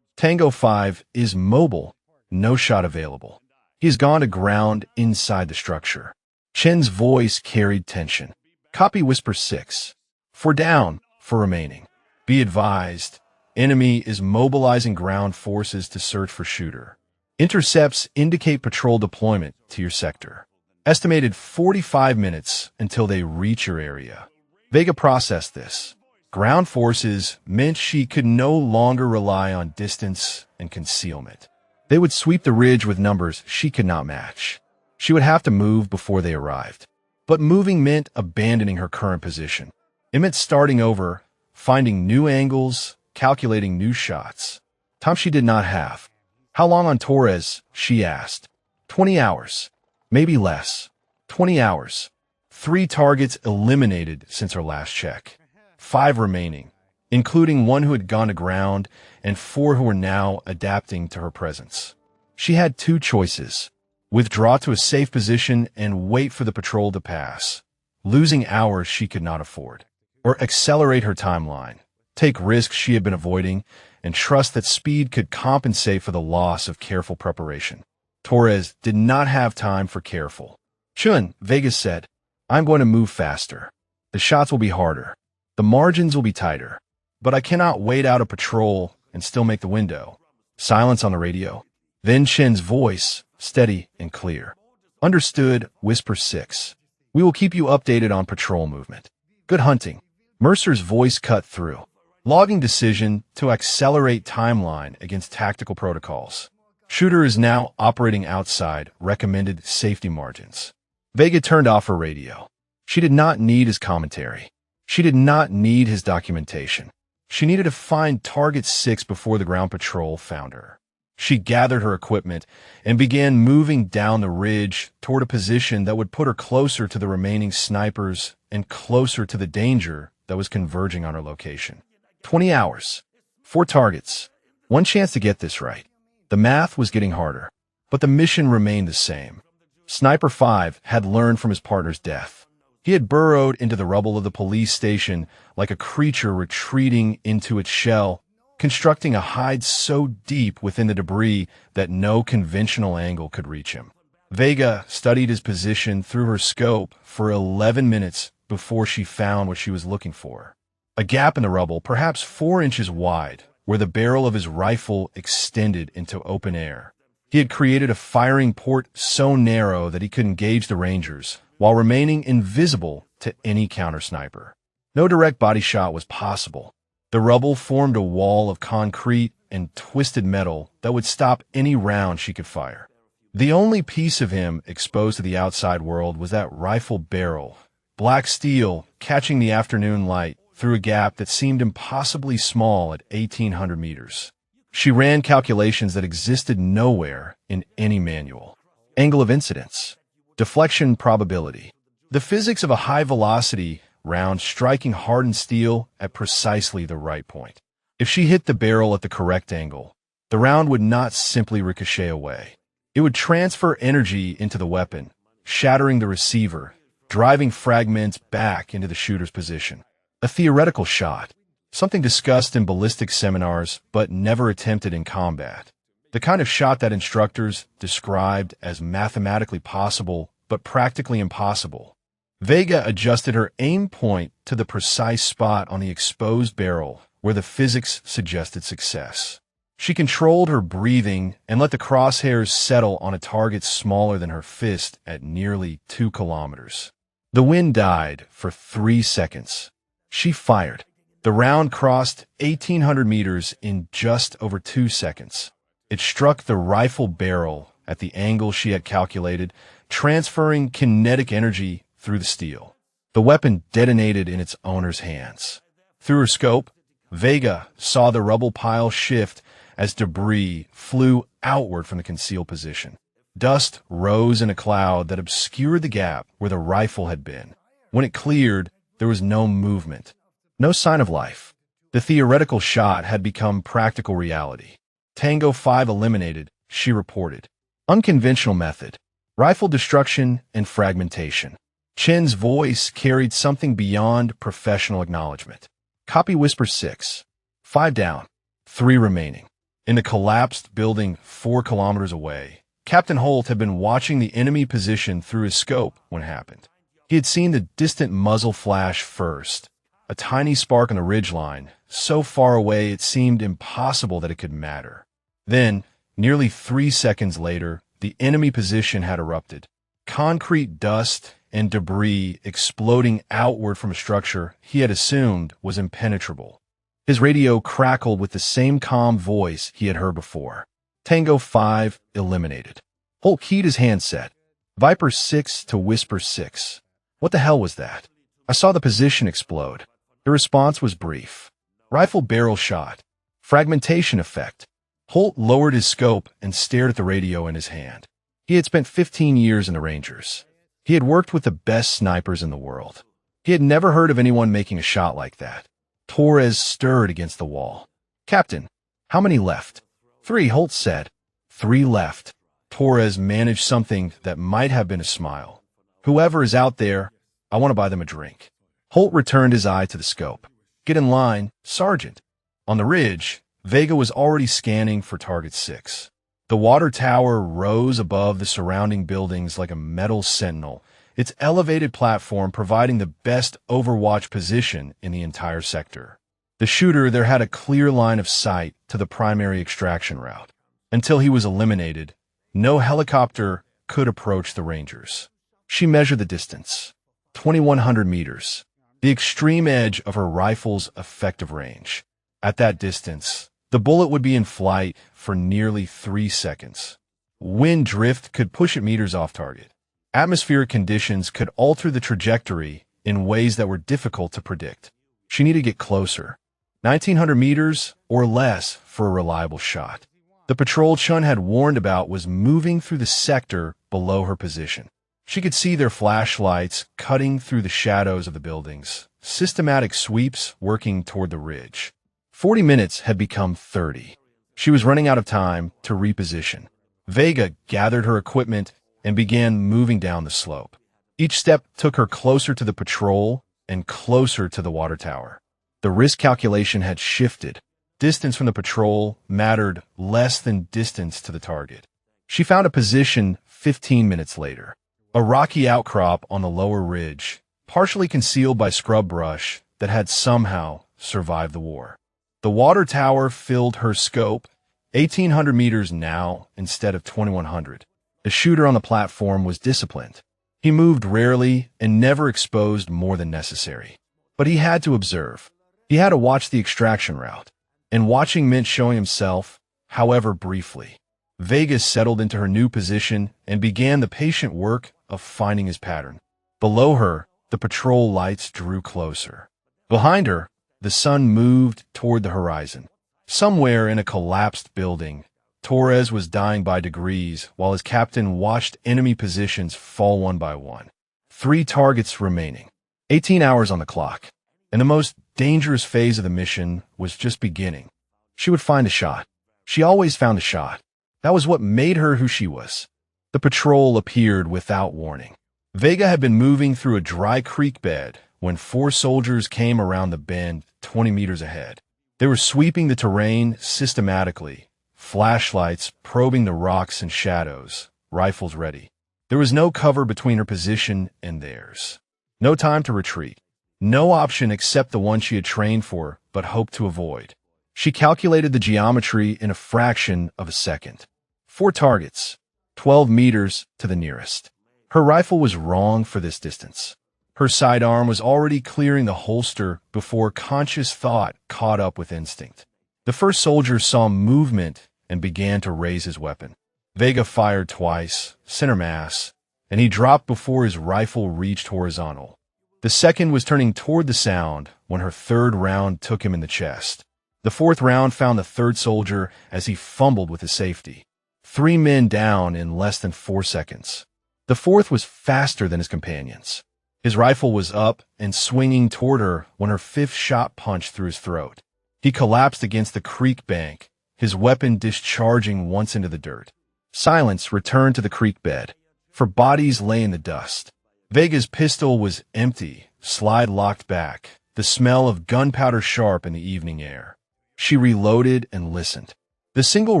Tango 5 is mobile, no shot available. He has gone to ground inside the structure. Chen's voice carried tension. Copy Whisper 6. 4 down, 4 remaining. Be advised, enemy is mobilizing ground forces to search for shooter. Intercepts indicate patrol deployment to your sector. Estimated 45 minutes until they reach your area. Vega processed this. Ground forces meant she could no longer rely on distance and concealment. They would sweep the ridge with numbers she could not match. She would have to move before they arrived. But moving meant abandoning her current position. It meant starting over, finding new angles, calculating new shots. Time she did not have. How long on Torres? She asked. 20 hours. Maybe less. 20 hours. 3 targets eliminated since her last check. 5 remaining, including 1 who had gone to ground and 4 who were now adapting to her presence. She had 2 choices. Withdraw to a safe position and wait for the patrol to pass, losing hours she could not afford. Or accelerate her timeline, take risks she had been avoiding, and trust that speed could compensate for the loss of careful preparation. Torres did not have time for careful. Chun, Vegas said, I'm going to move faster. The shots will be harder. The margins will be tighter. But I cannot wait out a patrol and still make the window. Silence on the radio. Then Chen's voice, steady and clear. Understood, Whisper 6. We will keep you updated on patrol movement. Good hunting. Mercer's voice cut through. Logging decision to accelerate timeline against tactical protocols. Shooter is now operating outside recommended safety margins. Vega turned off her radio. She did not need his commentary. She did not need his documentation. She needed to find Target 6 before the ground patrol found her. She gathered her equipment and began moving down the ridge toward a position that would put her closer to the remaining snipers and closer to the danger that was converging on her location. 20 hours. 4 targets. 1 chance to get this right. The math was getting harder, but the mission remained the same. Sniper 5 had learned from his partner's death. He had burrowed into the rubble of the police station like a creature retreating into its shell, constructing a hide so deep within the debris that no conventional angle could reach him. Vega studied his position through her scope for 11 minutes before she found what she was looking for. A gap in the rubble, perhaps 4 inches wide, where the barrel of his rifle extended into open air. He had created a firing port so narrow that he could engage the Rangers, while remaining invisible to any counter-sniper. No direct body shot was possible. The rubble formed a wall of concrete and twisted metal that would stop any round she could fire. The only piece of him exposed to the outside world was that rifle barrel, black steel catching the afternoon light through a gap that seemed impossibly small at 1,800 meters. She ran calculations that existed nowhere in any manual. Angle of incidence. Deflection probability. The physics of a high-velocity round striking hardened steel at precisely the right point. If she hit the barrel at the correct angle, the round would not simply ricochet away. It would transfer energy into the weapon, shattering the receiver, driving fragments back into the shooter's position. A theoretical shot, something discussed in ballistic seminars but never attempted in combat. The kind of shot that instructors described as mathematically possible but practically impossible. Vega adjusted her aim point to the precise spot on the exposed barrel where the physics suggested success. She controlled her breathing and let the crosshairs settle on a target smaller than her fist at nearly 2 kilometers. The wind died for 3 seconds. She fired. The round crossed 1,800 meters in just over 2 seconds. It struck the rifle barrel at the angle she had calculated, transferring kinetic energy through the steel. The weapon detonated in its owner's hands. Through her scope, Vega saw the rubble pile shift as debris flew outward from the concealed position. Dust rose in a cloud that obscured the gap where the rifle had been. When it cleared, there was no movement, no sign of life. The theoretical shot had become practical reality. Tango 5 eliminated, she reported. Unconventional method. Rifle destruction and fragmentation. Chen's voice carried something beyond professional acknowledgement. Copy Whisper 6. 5 down. 3 remaining. In a collapsed building 4 kilometers away, Captain Holt had been watching the enemy position through his scope when it happened. He had seen the distant muzzle flash first, a tiny spark on the ridgeline, so far away it seemed impossible that it could matter. Then, nearly 3 seconds later, the enemy position had erupted. Concrete dust and debris exploding outward from a structure he had assumed was impenetrable. His radio crackled with the same calm voice he had heard before. Tango 5 eliminated. Holt keyed his handset. Viper 6 to Whisper 6. What the hell was that? I saw the position explode. The response was brief. Rifle barrel shot. Fragmentation effect. Holt lowered his scope and stared at the radio in his hand. He had spent 15 years in the Rangers. He had worked with the best snipers in the world. He had never heard of anyone making a shot like that. Torres stirred against the wall. Captain, how many left? 3, Holt said. 3 left. Torres managed something that might have been a smile. Whoever is out there, I want to buy them a drink. Holt returned his eye to the scope. Get in line, Sergeant. On the ridge, Vega was already scanning for Target 6. The water tower rose above the surrounding buildings like a metal sentinel, its elevated platform providing the best overwatch position in the entire sector. The shooter there had a clear line of sight to the primary extraction route. Until he was eliminated, no helicopter could approach the Rangers. She measured the distance. 2,100 meters. The extreme edge of her rifle's effective range. At that distance, the bullet would be in flight for nearly 3 seconds. Wind drift could push it meters off target. Atmospheric conditions could alter the trajectory in ways that were difficult to predict. She needed to get closer. 1,900 meters or less for a reliable shot. The patrol Chun had warned about was moving through the sector below her position. She could see their flashlights cutting through the shadows of the buildings, systematic sweeps working toward the ridge. 40 minutes had become 30. She was running out of time to reposition. Vega gathered her equipment and began moving down the slope. Each step took her closer to the patrol and closer to the water tower. The risk calculation had shifted. Distance from the patrol mattered less than distance to the target. She found a position 15 minutes later. A rocky outcrop on the lower ridge, partially concealed by scrub brush that had somehow survived the war. The water tower filled her scope, 1,800 meters now instead of 2,100. The shooter on the platform was disciplined. He moved rarely and never exposed more than necessary. But he had to observe. He had to watch the extraction route. And watching meant showing himself, however briefly. Vegas settled into her new position and began the patient work of finding his pattern. Below her, the patrol lights drew closer. Behind her, the sun moved toward the horizon. Somewhere in a collapsed building, Torres was dying by degrees while his captain watched enemy positions fall one by one. 3 targets remaining. 18 hours on the clock. And the most dangerous phase of the mission was just beginning. She would find a shot. She always found a shot. That was what made her who she was. The patrol appeared without warning. Vega had been moving through a dry creek bed when 4 soldiers came around the bend 20 meters ahead. They were sweeping the terrain systematically, flashlights probing the rocks and shadows, rifles ready. There was no cover between her position and theirs. No time to retreat. No option except the one she had trained for but hoped to avoid. She calculated the geometry in a fraction of a second. 4 targets, 12 meters to the nearest. Her rifle was wrong for this distance. Her sidearm was already clearing the holster before conscious thought caught up with instinct. The first soldier saw movement and began to raise his weapon. Vega fired twice, center mass, and he dropped before his rifle reached horizontal. The second was turning toward the sound when her third round took him in the chest. The fourth round found the third soldier as he fumbled with his safety. 3 men down in less than 4 seconds. The fourth was faster than his companions. His rifle was up and swinging toward her when her fifth shot punched through his throat. He collapsed against the creek bank, his weapon discharging once into the dirt. Silence returned to the creek bed, for bodies lay in the dust. Vega's pistol was empty, slide locked back, the smell of gunpowder sharp in the evening air. She reloaded and listened. The single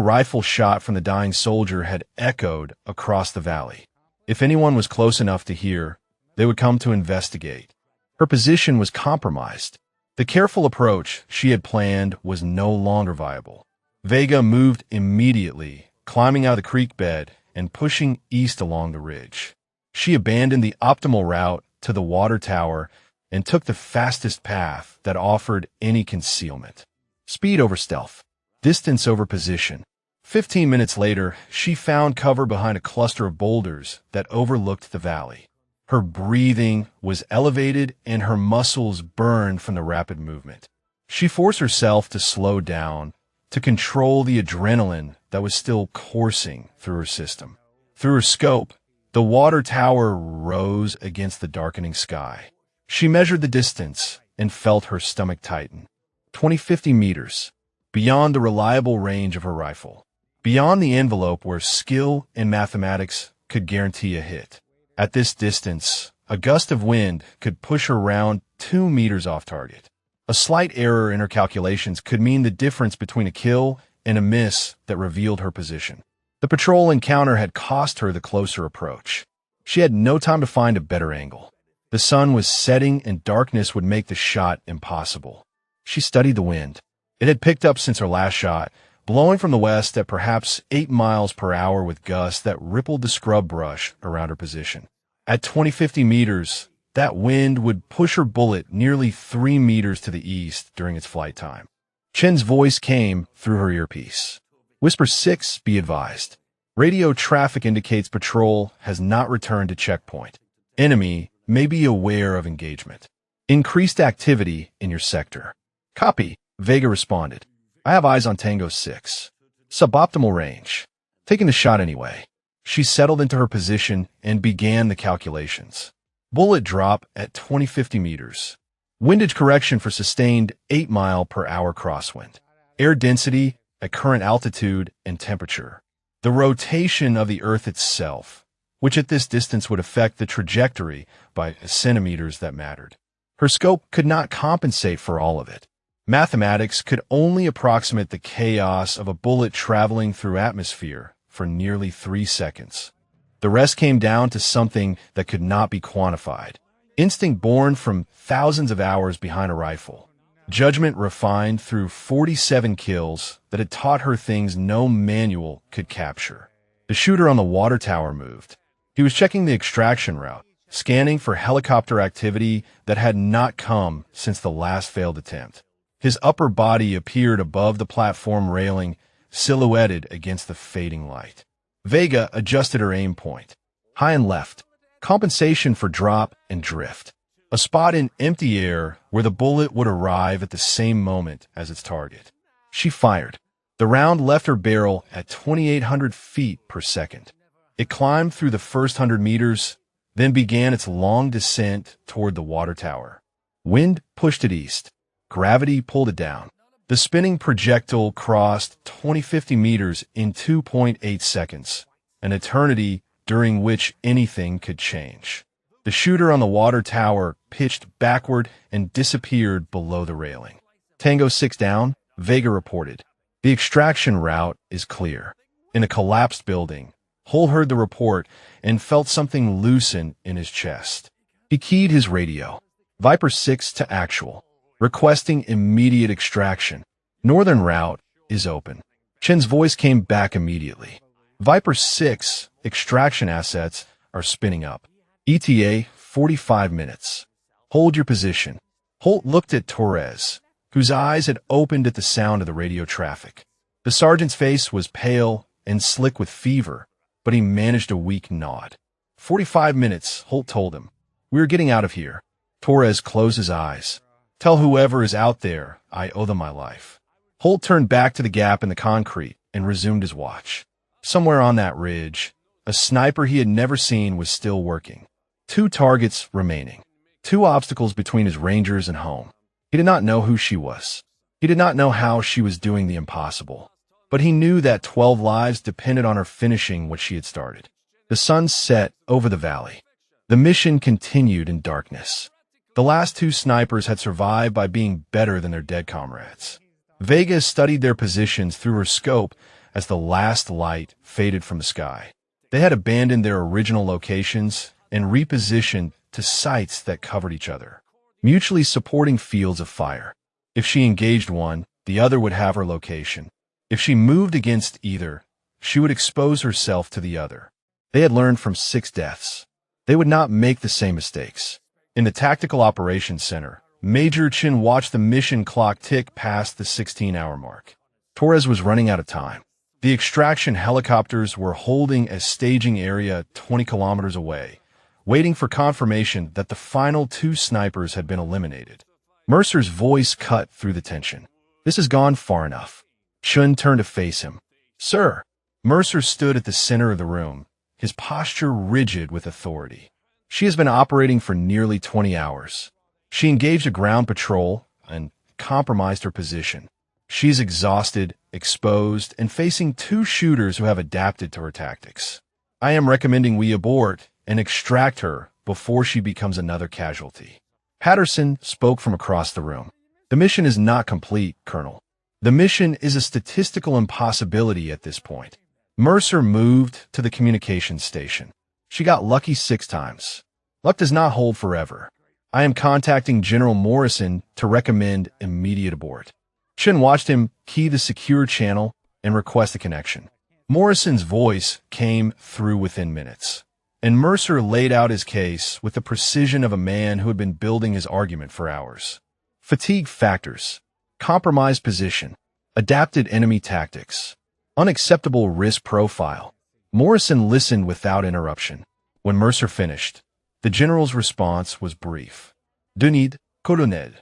rifle shot from the dying soldier had echoed across the valley. If anyone was close enough to hear, they would come to investigate. Her position was compromised. The careful approach she had planned was no longer viable. Vega moved immediately, climbing out of the creek bed and pushing east along the ridge. She abandoned the optimal route to the water tower and took the fastest path that offered any concealment. Speed over stealth, distance over position. 15 minutes later, she found cover behind a cluster of boulders that overlooked the valley. Her breathing was elevated and her muscles burned from the rapid movement. She forced herself to slow down, to control the adrenaline that was still coursing through her system. Through her scope, the water tower rose against the darkening sky. She measured the distance and felt her stomach tighten. 50 meters, beyond the reliable range of her rifle. Beyond the envelope where skill and mathematics could guarantee a hit. At this distance, a gust of wind could push her around 2 meters off target. A slight error in her calculations could mean the difference between a kill and a miss that revealed her position. The patrol encounter had cost her the closer approach. She had no time to find a better angle. The sun was setting and darkness would make the shot impossible. She studied the wind. It had picked up since her last shot, blowing from the west at perhaps 8 miles per hour with gusts that rippled the scrub brush around her position. At 50 meters, that wind would push her bullet nearly 3 meters to the east during its flight time. Chen's voice came through her earpiece. Whisper 6, be advised. Radio traffic indicates patrol has not returned to checkpoint. Enemy may be aware of engagement. Increased activity in your sector. Copy, Vega responded. I have eyes on Tango 6. Suboptimal range. Taking the shot anyway. She settled into her position and began the calculations. Bullet drop at 50 meters. Windage correction for sustained 8 mile per hour crosswind. Air density at current altitude and temperature. The rotation of the Earth itself, which at this distance would affect the trajectory by centimeters that mattered. Her scope could not compensate for all of it. Mathematics could only approximate the chaos of a bullet traveling through atmosphere for nearly 3 seconds. The rest came down to something that could not be quantified. Instinct born from thousands of hours behind a rifle. Judgment refined through 47 kills that had taught her things no manual could capture. The shooter on the water tower moved. He was checking the extraction route, scanning for helicopter activity that had not come since the last failed attempt. His upper body appeared above the platform railing, silhouetted against the fading light. Vega adjusted her aim point. High and left. Compensation for drop and drift. A spot in empty air where the bullet would arrive at the same moment as its target. She fired. The round left her barrel at 2,800 feet per second. It climbed through the first 100 meters, then began its long descent toward the water tower. Wind pushed it east. Gravity pulled it down. The spinning projectile crossed 50 meters in 2.8 seconds, an eternity during which anything could change. The shooter on the water tower pitched backward and disappeared below the railing. Tango 6 down, Vega reported. The extraction route is clear. In a collapsed building, Hull heard the report and felt something loosen in his chest. He keyed his radio. Viper 6 to actual, requesting immediate extraction. Northern route is open. Chen's voice came back immediately. Viper 6 extraction assets are spinning up. ETA 45 minutes. Hold your position. Holt looked at Torres, whose eyes had opened at the sound of the radio traffic. The sergeant's face was pale and slick with fever, but he managed a weak nod. 45 minutes, Holt told him. We're getting out of here. Torres closed his eyes. Tell whoever is out there I owe them my life. Holt turned back to the gap in the concrete and resumed his watch. Somewhere on that ridge, a sniper he had never seen was still working. 2 targets remaining. 2 obstacles between his rangers and home. He did not know who she was. He did not know how she was doing the impossible. But he knew that 12 lives depended on her finishing what she had started. The sun set over the valley. The mission continued in darkness. The last 2 snipers had survived by being better than their dead comrades. Vega studied their positions through her scope as the last light faded from the sky. They had abandoned their original locations and repositioned to sites that covered each other, mutually supporting fields of fire. If she engaged one, the other would have her location. If she moved against either, she would expose herself to the other. They had learned from 6 deaths. They would not make the same mistakes. In the Tactical Operations Center, Major Chen watched the mission clock tick past the 16-hour mark. Torres was running out of time. The extraction helicopters were holding a staging area 20 kilometers away, waiting for confirmation that the final 2 snipers had been eliminated. Mercer's voice cut through the tension. "This has gone far enough." Chen turned to face him. "Sir." Mercer stood at the center of the room, his posture rigid with authority. "She has been operating for nearly 20 hours. She engaged a ground patrol and compromised her position. She's exhausted, exposed, and facing 2 shooters who have adapted to her tactics. I am recommending we abort and extract her before she becomes another casualty." Patterson spoke from across the room. "The mission is not complete, Colonel. The mission is a statistical impossibility at this point." Mercer moved to the communications station. "She got lucky 6 times. Luck does not hold forever. I am contacting General Morrison to recommend immediate abort." Chen watched him key the secure channel and request a connection. Morrison's voice came through within minutes, and Mercer laid out his case with the precision of a man who had been building his argument for hours. Fatigue factors, compromised position, adapted enemy tactics, unacceptable risk profile. Morrison listened without interruption. When Mercer finished, the general's response was brief. "Dunid, Colonel.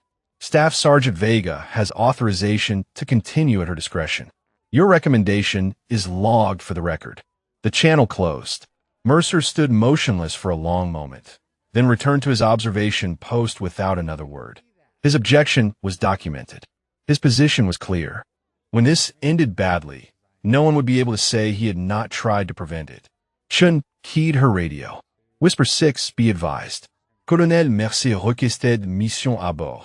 Staff Sergeant Vega has authorization to continue at her discretion. Your recommendation is logged for the record." The channel closed. Mercer stood motionless for a long moment, then returned to his observation post without another word. His objection was documented. His position was clear. When this ended badly, no one would be able to say he had not tried to prevent it. Chen keyed her radio. "Whisper 6, be advised. Colonel Mercier requested mission à bord."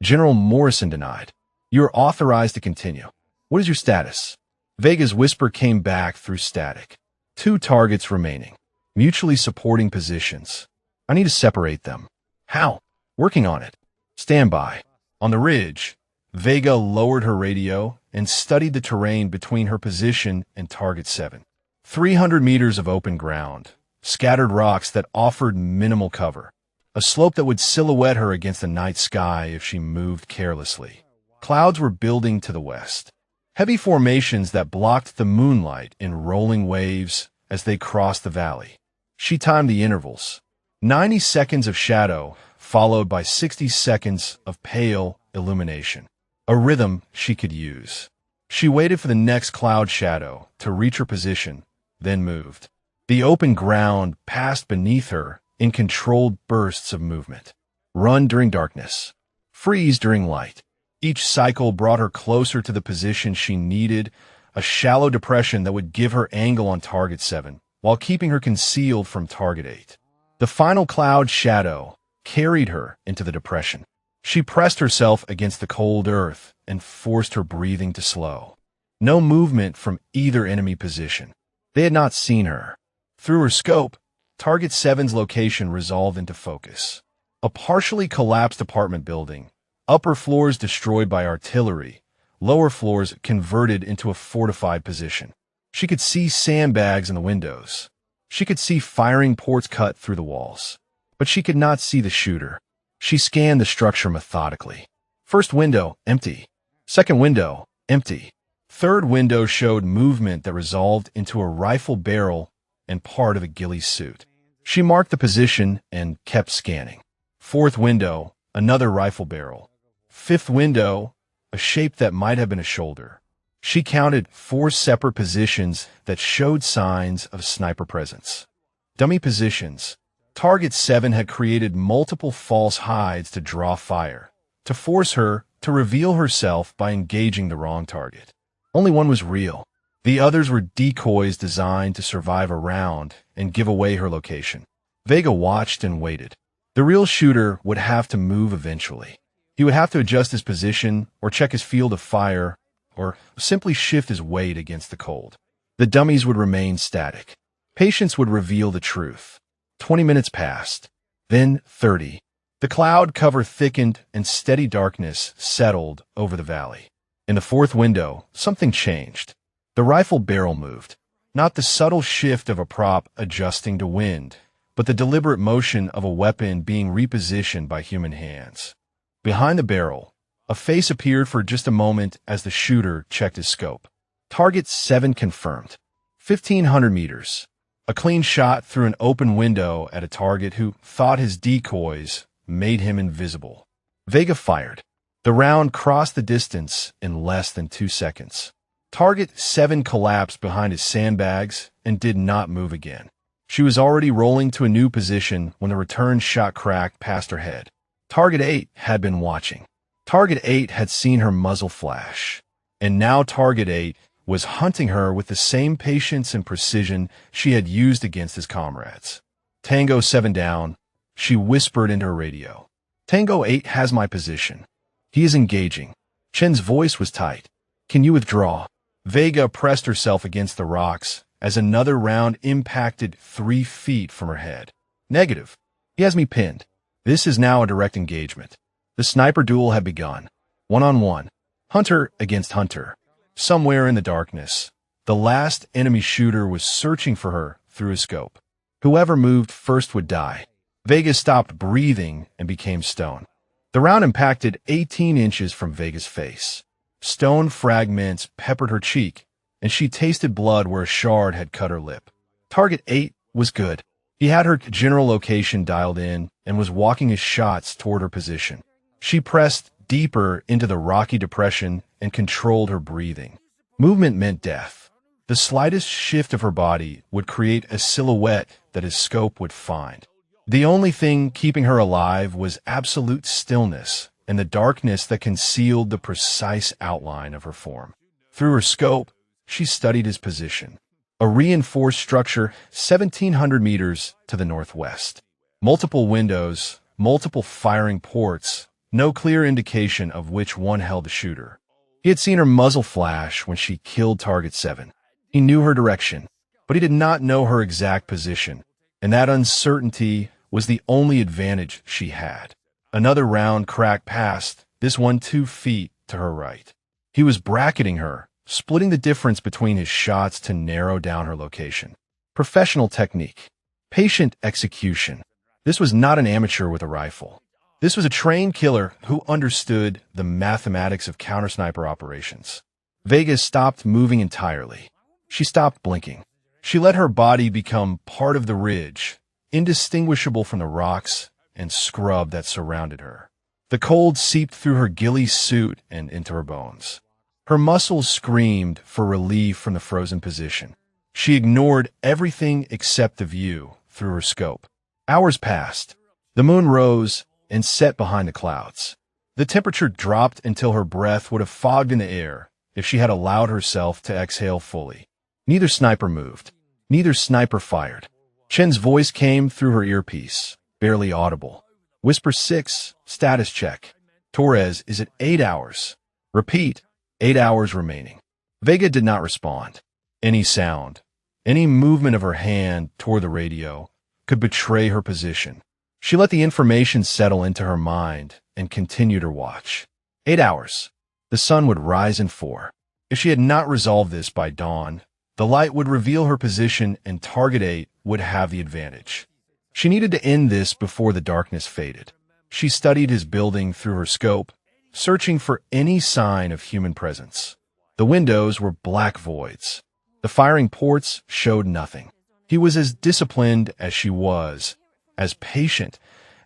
General Morrison denied. "You are authorized to continue. What is your status?" Vega's whisper came back through static. 2 targets remaining. Mutually supporting positions. I need to separate them. How? Working on it. Stand by. On the ridge, Vega lowered her radio and studied the terrain between her position and target 7. 300 meters of open ground, scattered rocks that offered minimal cover. A slope that would silhouette her against the night sky if she moved carelessly. Clouds were building to the west. Heavy formations that blocked the moonlight in rolling waves as they crossed the valley. She timed the intervals. 90 seconds of shadow, followed by 60 seconds of pale illumination. A rhythm she could use. She waited for the next cloud shadow to reach her position, then moved. The open ground passed beneath her in controlled bursts of movement. Run during darkness. Freeze during light. Each cycle brought her closer to the position she needed, a shallow depression that would give her angle on target 7, while keeping her concealed from target 8. The final cloud shadow carried her into the depression. She pressed herself against the cold earth and forced her breathing to slow. No movement from either enemy position. They had not seen her. Through her scope, Target 7's location resolved into focus. A partially collapsed apartment building, upper floors destroyed by artillery, lower floors converted into a fortified position. She could see sandbags in the windows. She could see firing ports cut through the walls. But she could not see the shooter. She scanned the structure methodically. First window, empty. Second window, empty. Third window showed movement that resolved into a rifle barrel and part of a ghillie suit. She marked the position and kept scanning. Fourth window, another rifle barrel. Fifth window, a shape that might have been a shoulder. She counted 4 separate positions that showed signs of sniper presence. Dummy positions. Target 7 had created multiple false hides to draw fire, to force her to reveal herself by engaging the wrong target. Only one was real. The others were decoys designed to survive a round and give away her location. Vega watched and waited. The real shooter would have to move eventually. He would have to adjust his position, or check his field of fire, or simply shift his weight against the cold. The dummies would remain static. Patience would reveal the truth. 20 minutes passed. Then 30. The cloud cover thickened and steady darkness settled over the valley. In the fourth window, something changed. The rifle barrel moved. Not the subtle shift of a prop adjusting to wind, but the deliberate motion of a weapon being repositioned by human hands. Behind the barrel, a face appeared for just a moment as the shooter checked his scope. Target 7 confirmed. 1,500 meters. A clean shot through an open window at a target who thought his decoys made him invisible. Vega fired. The round crossed the distance in less than 2 seconds. Target 7 collapsed behind his sandbags and did not move again. She was already rolling to a new position when the return shot cracked past her head. Target 8 had been watching. Target 8 had seen her muzzle flash. And now Target 8 was hunting her with the same patience and precision she had used against his comrades. Tango 7 down, she whispered into her radio. Tango 8 has my position. He is engaging. Chen's voice was tight. Can you withdraw? Vega pressed herself against the rocks as another round impacted 3 feet from her head. Negative. He has me pinned. This is now a direct engagement. The sniper duel had begun. One-on-one. Hunter against Hunter. Somewhere in the darkness, the last enemy shooter was searching for her through his scope. Whoever moved first would die. Vega stopped breathing and became stone. The round impacted 18 inches from Vega's face. Stone fragments peppered her cheek, and she tasted blood where a shard had cut her lip. Target 8 was good. He had her general location dialed in and was walking his shots toward her position. She pressed deeper into the rocky depression and controlled her breathing. Movement meant death. The slightest shift of her body would create a silhouette that his scope would find. The only thing keeping her alive was absolute stillness and the darkness that concealed the precise outline of her form. Through her scope, she studied his position. A reinforced structure 1,700 meters to the northwest. Multiple windows, multiple firing ports, no clear indication of which one held the shooter. He had seen her muzzle flash when she killed Target 7. He knew her direction, but he did not know her exact position, and that uncertainty was the only advantage she had. Another round cracked past, this one 2 feet to her right. He was bracketing her, splitting the difference between his shots to narrow down her location. Professional technique. Patient execution. This was not an amateur with a rifle. This was a trained killer who understood the mathematics of counter-sniper operations. Vega stopped moving entirely. She stopped blinking. She let her body become part of the ridge, indistinguishable from the rocks and scrub that surrounded her. The cold seeped through her ghillie suit and into her bones. Her muscles screamed for relief from the frozen position. She ignored everything except the view through her scope. Hours passed. The moon rose and set behind the clouds. The temperature dropped until her breath would have fogged in the air if she had allowed herself to exhale fully. Neither sniper moved. Neither sniper fired. Chen's voice came through her earpiece, barely audible. Whisper 6, status check. Torres is at 8 hours. Repeat, 8 hours remaining. Vega did not respond. Any sound, any movement of her hand toward the radio could betray her position. She let the information settle into her mind and continued her watch. 8 hours. The sun would rise in 4. If she had not resolved this by dawn, the light would reveal her position and Target 8 would have the advantage. She needed to end this before the darkness faded. She studied his building through her scope, searching for any sign of human presence. The windows were black voids. The firing ports showed nothing. He was as disciplined as she was, as patient,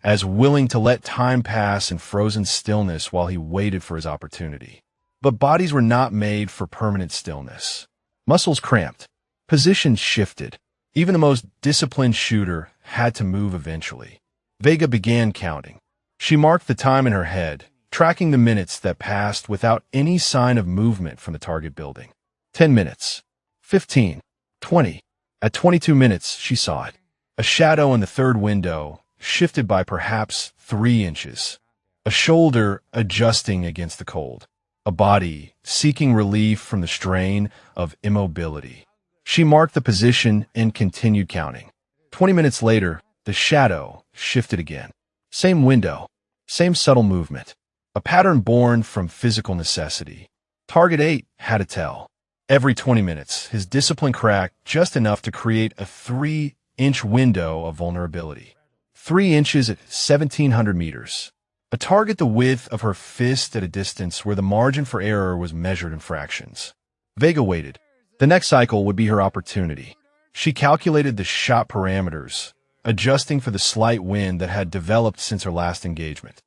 as willing to let time pass in frozen stillness while he waited for his opportunity. But bodies were not made for permanent stillness. Muscles cramped. Positions shifted. Even the most disciplined shooter had to move eventually. Vega began counting. She marked the time in her head, tracking the minutes that passed without any sign of movement from the target building. 10 minutes. 15. 20. At 22 minutes, she saw it. A shadow in the third window, shifted by perhaps 3 inches. a shoulder adjusting against the cold, a body seeking relief from the strain of immobility. She marked the position and continued counting. 20 minutes later, the shadow shifted again. Same window, same subtle movement, a pattern born from physical necessity. Target 8 had to tell. Every 20 minutes, his discipline cracked just enough to create a 3-inch window of vulnerability. 3 inches at 1,700 meters. A target the width of her fist at a distance where the margin for error was measured in fractions. Vega waited. The next cycle would be her opportunity. She calculated the shot parameters, adjusting for the slight wind that had developed since her last engagement.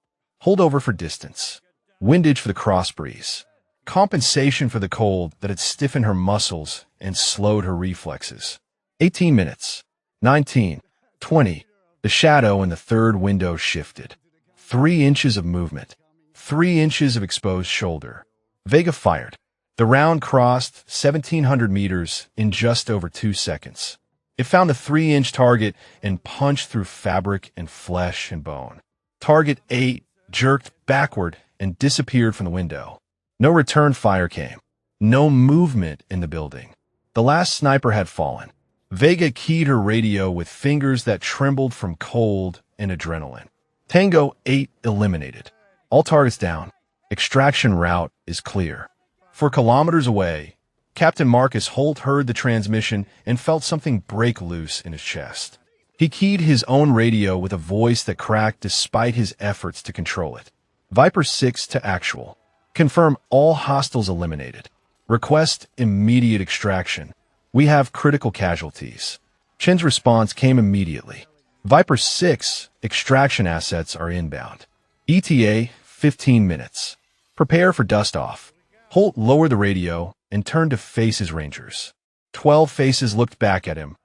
Holdover for distance. Windage for the cross breeze. Compensation for the cold that had stiffened her muscles and slowed her reflexes. 18 minutes. 19. 20. The shadow in the third window shifted. 3 inches of movement. 3 inches of exposed shoulder. Vega fired. The round crossed 1,700 meters in just over 2 seconds. It found the 3-inch target and punched through fabric and flesh and bone. Target 8 jerked backward and disappeared from the window. No return fire came. No movement in the building. The last sniper had fallen. Vega keyed her radio with fingers that trembled from cold and adrenaline. Tango 8 eliminated. All targets down. Extraction route is clear. 4 kilometers away, Captain Marcus Holt heard the transmission and felt something break loose in his chest. He keyed his own radio with a voice that cracked despite his efforts to control it. Viper 6 to actual. Confirm all hostiles eliminated. Request immediate extraction. We have critical casualties. Chen's response came immediately. Viper 6 extraction assets are inbound. ETA 15 minutes. Prepare for dust off. Holt lowered the radio and turned to face his rangers. 12 faces looked back at him,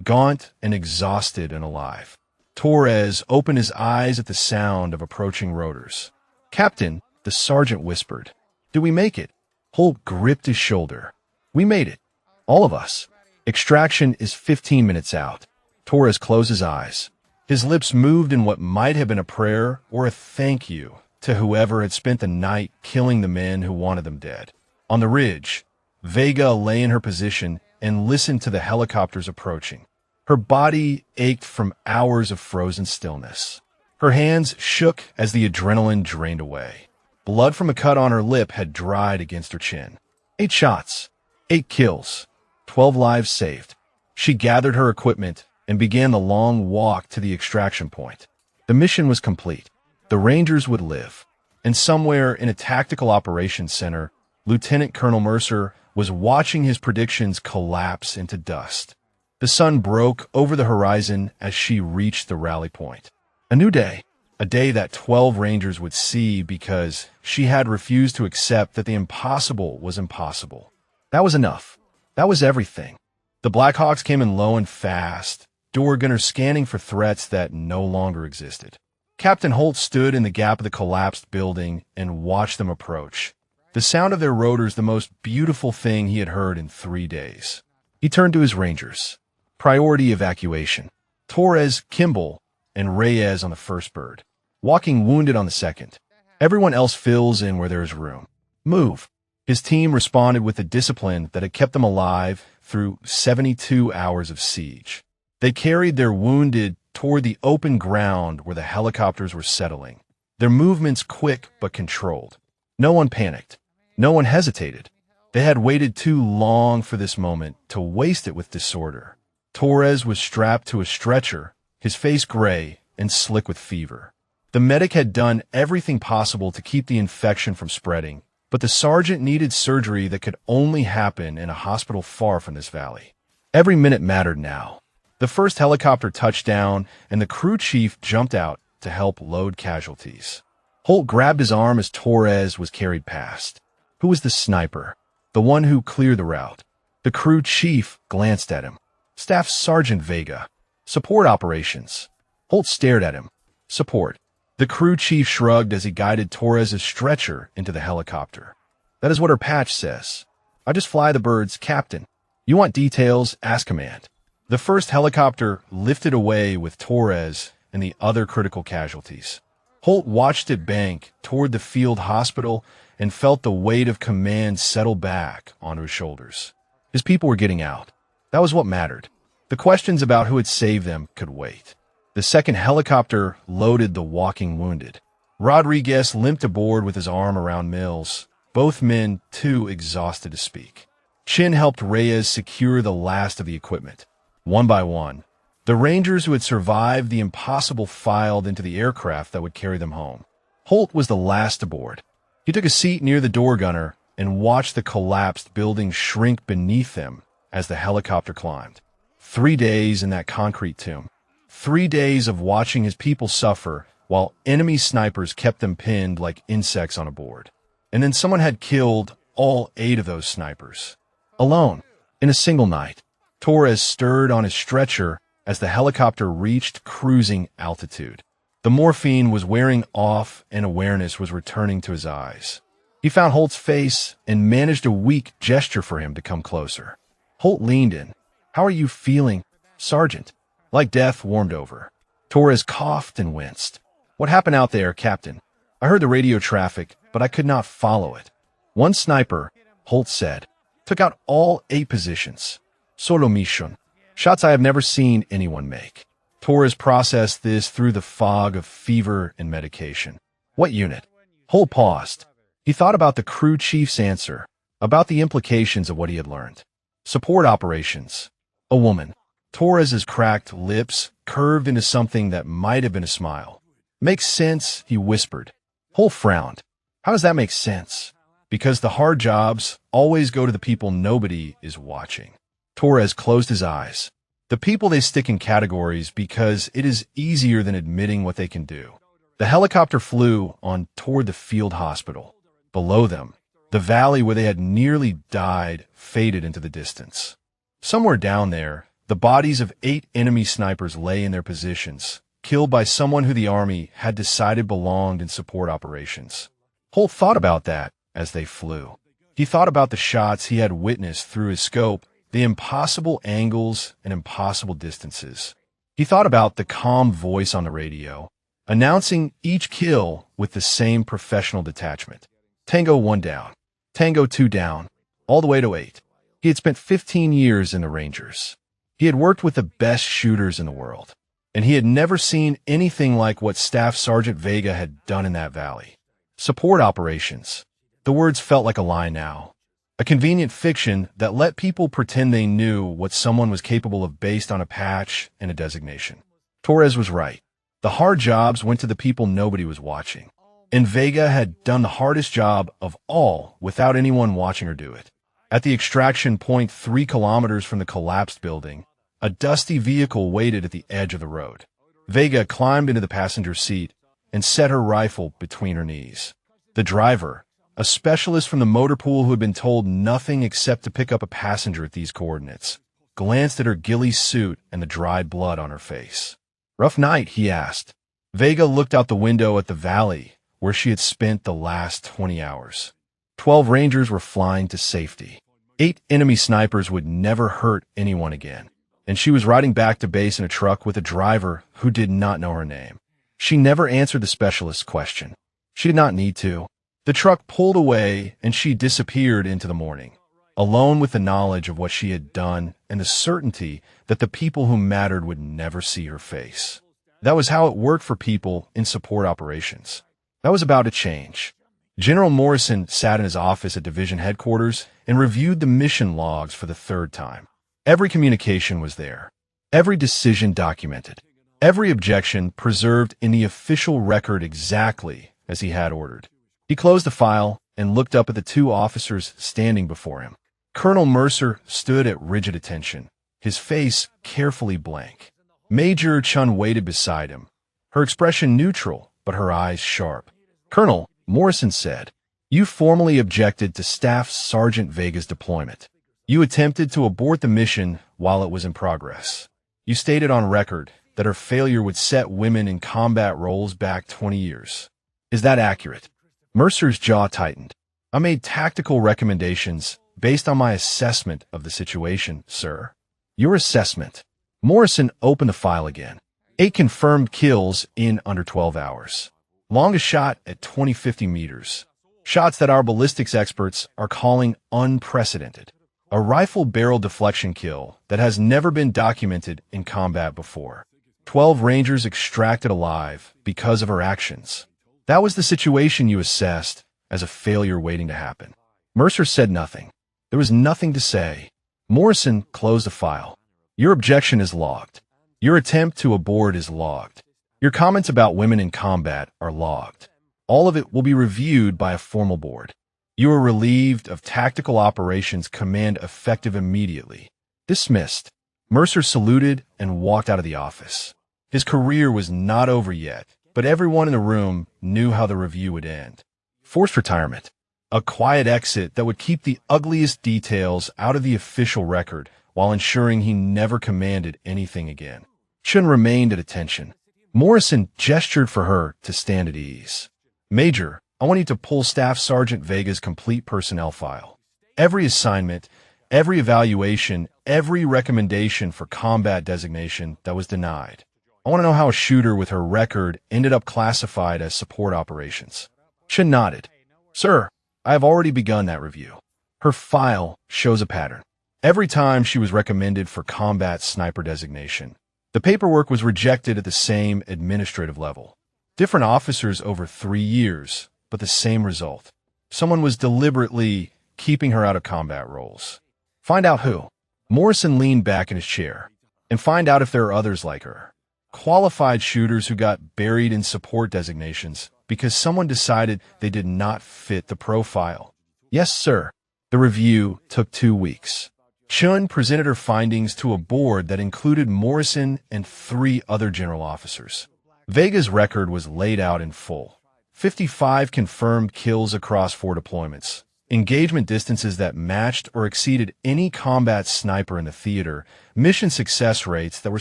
gaunt and exhausted and alive. Torres opened his eyes at the sound of approaching rotors. Captain, the sergeant whispered. Did we make it? Holt gripped his shoulder. We made it. All of us. Extraction is 15 minutes out. Torres closed his eyes. His lips moved in what might have been a prayer or a thank you to whoever had spent the night killing the men who wanted them dead. On the ridge, Vega lay in her position and listened to the helicopters approaching. Her body ached from hours of frozen stillness. Her hands shook as the adrenaline drained away. Blood from a cut on her lip had dried against her chin. 8 shots, 8 kills, 12 lives saved. She gathered her equipment and began the long walk to the extraction point. The mission was complete. The Rangers would live. And somewhere in a tactical operations center, Lieutenant Colonel Mercer was watching his predictions collapse into dust. The sun broke over the horizon as she reached the rally point. A new day. A day that 12 Rangers would see because she had refused to accept that the impossible was impossible. That was enough. That was everything. The Blackhawks came in low and fast, door gunners scanning for threats that no longer existed. Captain Holt stood in the gap of the collapsed building and watched them approach. The sound of their rotors the most beautiful thing he had heard in 3 days. He turned to his Rangers. Priority evacuation. Torres, Kimball, and Reyes on the first bird. Walking wounded on the second. Everyone else fills in where there is room. Move. His team responded with the discipline that had kept them alive through 72 hours of siege. They carried their wounded toward the open ground where the helicopters were settling. Their movements quick but controlled. No one panicked. No one hesitated. They had waited too long for this moment to waste it with disorder. Torres was strapped to a stretcher, his face gray and slick with fever. The medic had done everything possible to keep the infection from spreading, but the sergeant needed surgery that could only happen in a hospital far from this valley. Every minute mattered now. The first helicopter touched down, and the crew chief jumped out to help load casualties. Holt grabbed his arm as Torres was carried past. Who was the sniper? The one who cleared the route. The crew chief glanced at him. Staff Sergeant Vega. Support operations. Holt stared at him. Support. The crew chief shrugged as he guided Torres' stretcher into the helicopter. That is what her patch says. I just fly the birds, Captain. You want details? Ask command. The first helicopter lifted away with Torres and the other critical casualties. Holt watched it bank toward the field hospital and felt the weight of command settle back onto his shoulders. His people were getting out. That was what mattered. The questions about who had saved them could wait. The second helicopter loaded the walking wounded. Rodriguez limped aboard with his arm around Mills, both men too exhausted to speak. Chin helped Reyes secure the last of the equipment. One by one, the Rangers who had survived the impossible filed into the aircraft that would carry them home. Holt was the last aboard. He took a seat near the door gunner and watched the collapsed building shrink beneath them as the helicopter climbed. 3 days in that concrete tomb. 3 days of watching his people suffer while enemy snipers kept them pinned like insects on a board. And then someone had killed all 8 of those snipers. Alone, in a single night. Torres stirred on his stretcher as the helicopter reached cruising altitude. The morphine was wearing off and awareness was returning to his eyes. He found Holt's face and managed a weak gesture for him to come closer. Holt leaned in. "How are you feeling, Sergeant?" Like death warmed over. Torres coughed and winced. "What happened out there, Captain? I heard the radio traffic, but I could not follow it." "One sniper," Holt said, "took out all 8 positions. Solo mission. Shots I have never seen anyone make." Torres processed this through the fog of fever and medication. "What unit?" Holt paused. He thought about the crew chief's answer, about the implications of what he had learned. "Support operations." A woman. Torres's cracked lips curved into something that might have been a smile. "Makes sense," he whispered. Holt frowned. "How does that make sense?" "Because the hard jobs always go to the people nobody is watching." Torres closed his eyes. The people they stick in categories because it is easier than admitting what they can do. The helicopter flew on toward the field hospital. Below them, the valley where they had nearly died faded into the distance. Somewhere down there, the bodies of 8 enemy snipers lay in their positions, killed by someone who the Army had decided belonged in support operations. Holt thought about that as they flew. He thought about the shots he had witnessed through his scope, the impossible angles and impossible distances. He thought about the calm voice on the radio, announcing each kill with the same professional detachment. Tango 1 down, Tango 2 down, all the way to 8. He had spent 15 years in the Rangers. He had worked with the best shooters in the world, and he had never seen anything like what Staff Sergeant Vega had done in that valley. Support operations. The words felt like a lie now. A convenient fiction that let people pretend they knew what someone was capable of based on a patch and a designation. Torres was right. The hard jobs went to the people nobody was watching. And Vega had done the hardest job of all without anyone watching her do it. At the extraction point 3 kilometers from the collapsed building, a dusty vehicle waited at the edge of the road. Vega climbed into the passenger seat and set her rifle between her knees. The driver, a specialist from the motor pool who had been told nothing except to pick up a passenger at these coordinates, glanced at her ghillie suit and the dried blood on her face. "Rough night?" he asked. Vega looked out the window at the valley where she had spent the last 20 hours. 12 Rangers were flying to safety. 8 enemy snipers would never hurt anyone again. And she was riding back to base in a truck with a driver who did not know her name. She never answered the specialist's question. She did not need to. The truck pulled away and she disappeared into the morning, alone with the knowledge of what she had done and the certainty that the people who mattered would never see her face. That was how it worked for people in support operations. That was about to change. General Morrison sat in his office at division headquarters and reviewed the mission logs for the 3rd time. Every communication was there, every decision documented, every objection preserved in the official record exactly as he had ordered. He closed the file and looked up at the 2 officers standing before him. Colonel Mercer stood at rigid attention, his face carefully blank. Major Chun waited beside him, her expression neutral, but her eyes sharp. "Colonel," Morrison said, "you formally objected to Staff Sergeant Vega's deployment. You attempted to abort the mission while it was in progress. You stated on record that her failure would set women in combat roles back 20 years. Is that accurate?" Mercer's jaw tightened. "I made tactical recommendations based on my assessment of the situation, sir." "Your assessment." Morrison opened the file again. 8 confirmed kills in under 12 hours. Longest shot at 20-50 meters. Shots that our ballistics experts are calling unprecedented. A rifle barrel deflection kill that has never been documented in combat before. 12 Rangers extracted alive because of her actions. That was the situation you assessed as a failure waiting to happen. Mercer said nothing. There was nothing to say. Morrison closed the file. Your objection is logged. Your attempt to abort is logged. Your comments about women in combat are logged. All of it will be reviewed by a formal board. You are relieved of tactical operations command effective immediately. Dismissed. Mercer saluted and walked out of the office. His career was not over yet, but everyone in the room knew how the review would end. Forced retirement. A quiet exit that would keep the ugliest details out of the official record while ensuring he never commanded anything again. Chun remained at attention. Morrison gestured for her to stand at ease. Major, I want you to pull Staff Sergeant Vega's complete personnel file. Every assignment, every evaluation, every recommendation for combat designation that was denied. I want to know how a shooter with her record ended up classified as support operations. Chun nodded. Sir, I have already begun that review. Her file shows a pattern. Every time she was recommended for combat sniper designation, the paperwork was rejected at the same administrative level. Different officers over 3 years, but the same result. Someone was deliberately keeping her out of combat roles. Find out who. Morrison leaned back in his chair. And find out if there are others like her. Qualified shooters who got buried in support designations because someone decided they did not fit the profile. Yes, sir. The review took 2 weeks. Chun presented her findings to a board that included Morrison and 3 other general officers. Vega's record was laid out in full. 55 confirmed kills across 4 deployments. Engagement distances that matched or exceeded any combat sniper in the theater. Mission success rates that were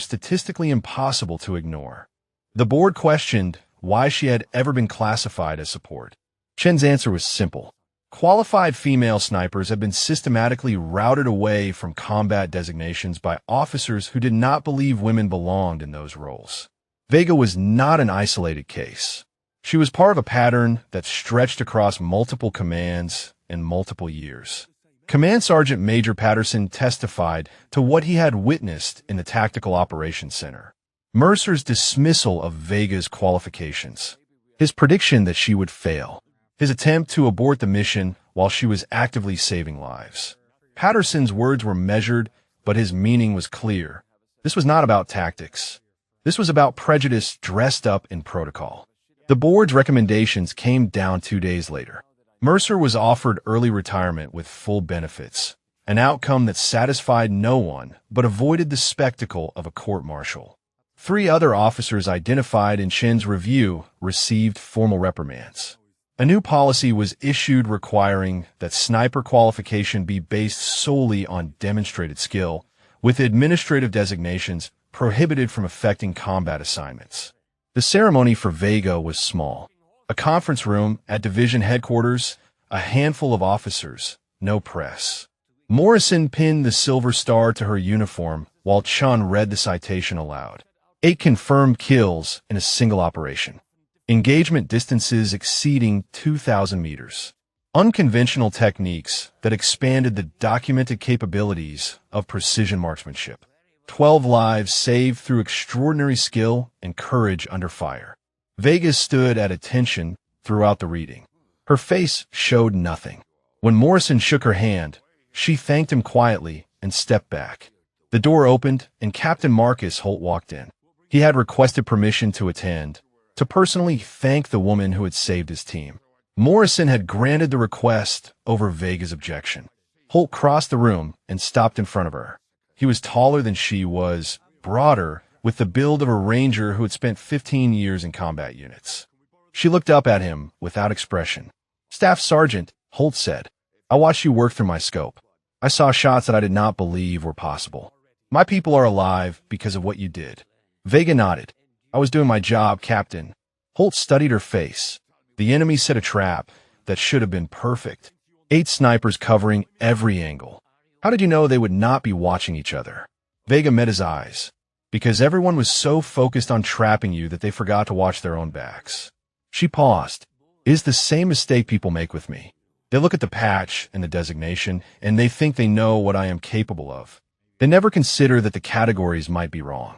statistically impossible to ignore. The board questioned why she had ever been classified as support. Chun's answer was simple. Qualified female snipers have been systematically routed away from combat designations by officers who did not believe women belonged in those roles. Vega was not an isolated case. She was part of a pattern that stretched across multiple commands and multiple years. Command Sergeant Major Patterson testified to what he had witnessed in the Tactical Operations Center. Mercer's dismissal of Vega's qualifications. His prediction that she would fail. His attempt to abort the mission while she was actively saving lives. Patterson's words were measured, but his meaning was clear. This was not about tactics. This was about prejudice dressed up in protocol. The board's recommendations came down 2 days later. Mercer was offered early retirement with full benefits, an outcome that satisfied no one but avoided the spectacle of a court-martial. 3 other officers identified in Chun's review received formal reprimands. A new policy was issued requiring that sniper qualification be based solely on demonstrated skill, with administrative designations prohibited from affecting combat assignments. The ceremony for Vega was small. A conference room at division headquarters, a handful of officers, no press. Morrison pinned the silver star to her uniform while Chun read the citation aloud. 8 confirmed kills in a single operation. Engagement distances exceeding 2,000 meters. Unconventional techniques that expanded the documented capabilities of precision marksmanship. 12 lives saved through extraordinary skill and courage under fire. Vega stood at attention throughout the reading. Her face showed nothing. When Morrison shook her hand, she thanked him quietly and stepped back. The door opened and Captain Marcus Holt walked in. He had requested permission to attend, to personally thank the woman who had saved his team. Morrison had granted the request over Vega's objection. Holt crossed the room and stopped in front of her. He was taller than she was, broader, with the build of a ranger who had spent 15 years in combat units. She looked up at him without expression. Staff Sergeant, Holt said, I watched you work through my scope. I saw shots that I did not believe were possible. My people are alive because of what you did. Vega nodded. I was doing my job, Captain. Holt studied her face. The enemy set a trap that should have been perfect. 8 snipers covering every angle. How did you know they would not be watching each other? Vega met his eyes. Because everyone was so focused on trapping you that they forgot to watch their own backs. She paused. It is the same mistake people make with me. They look at the patch and the designation, and they think they know what I am capable of. They never consider that the categories might be wrong.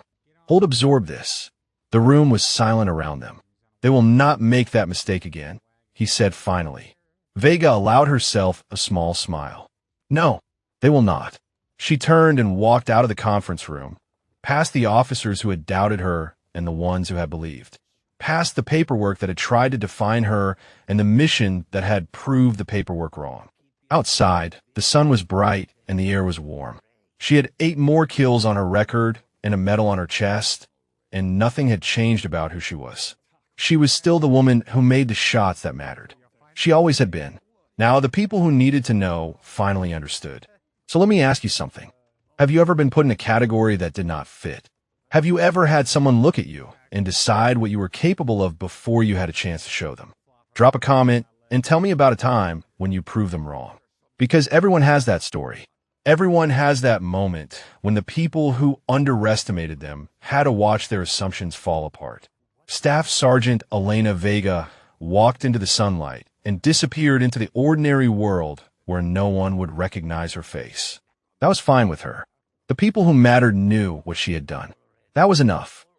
Holt absorbed this. The room was silent around them. They will not make that mistake again, he said finally. Vega allowed herself a small smile. No, they will not. She turned and walked out of the conference room, past the officers who had doubted her and the ones who had believed, past the paperwork that had tried to define her and the mission that had proved the paperwork wrong. Outside, the sun was bright and the air was warm. She had 8 more kills on her record and a medal on her chest, and nothing had changed about who she was. She was still the woman who made the shots that mattered. She always had been. Now, the people who needed to know finally understood. So let me ask you something. Have you ever been put in a category that did not fit? Have you ever had someone look at you and decide what you were capable of before you had a chance to show them? Drop a comment and tell me about a time when you proved them wrong. Because everyone has that story. Everyone has that moment when the people who underestimated them had to watch their assumptions fall apart. Staff Sergeant Elena Vega walked into the sunlight and disappeared into the ordinary world where no one would recognize her face. That was fine with her. The people who mattered knew what she had done. That was enough.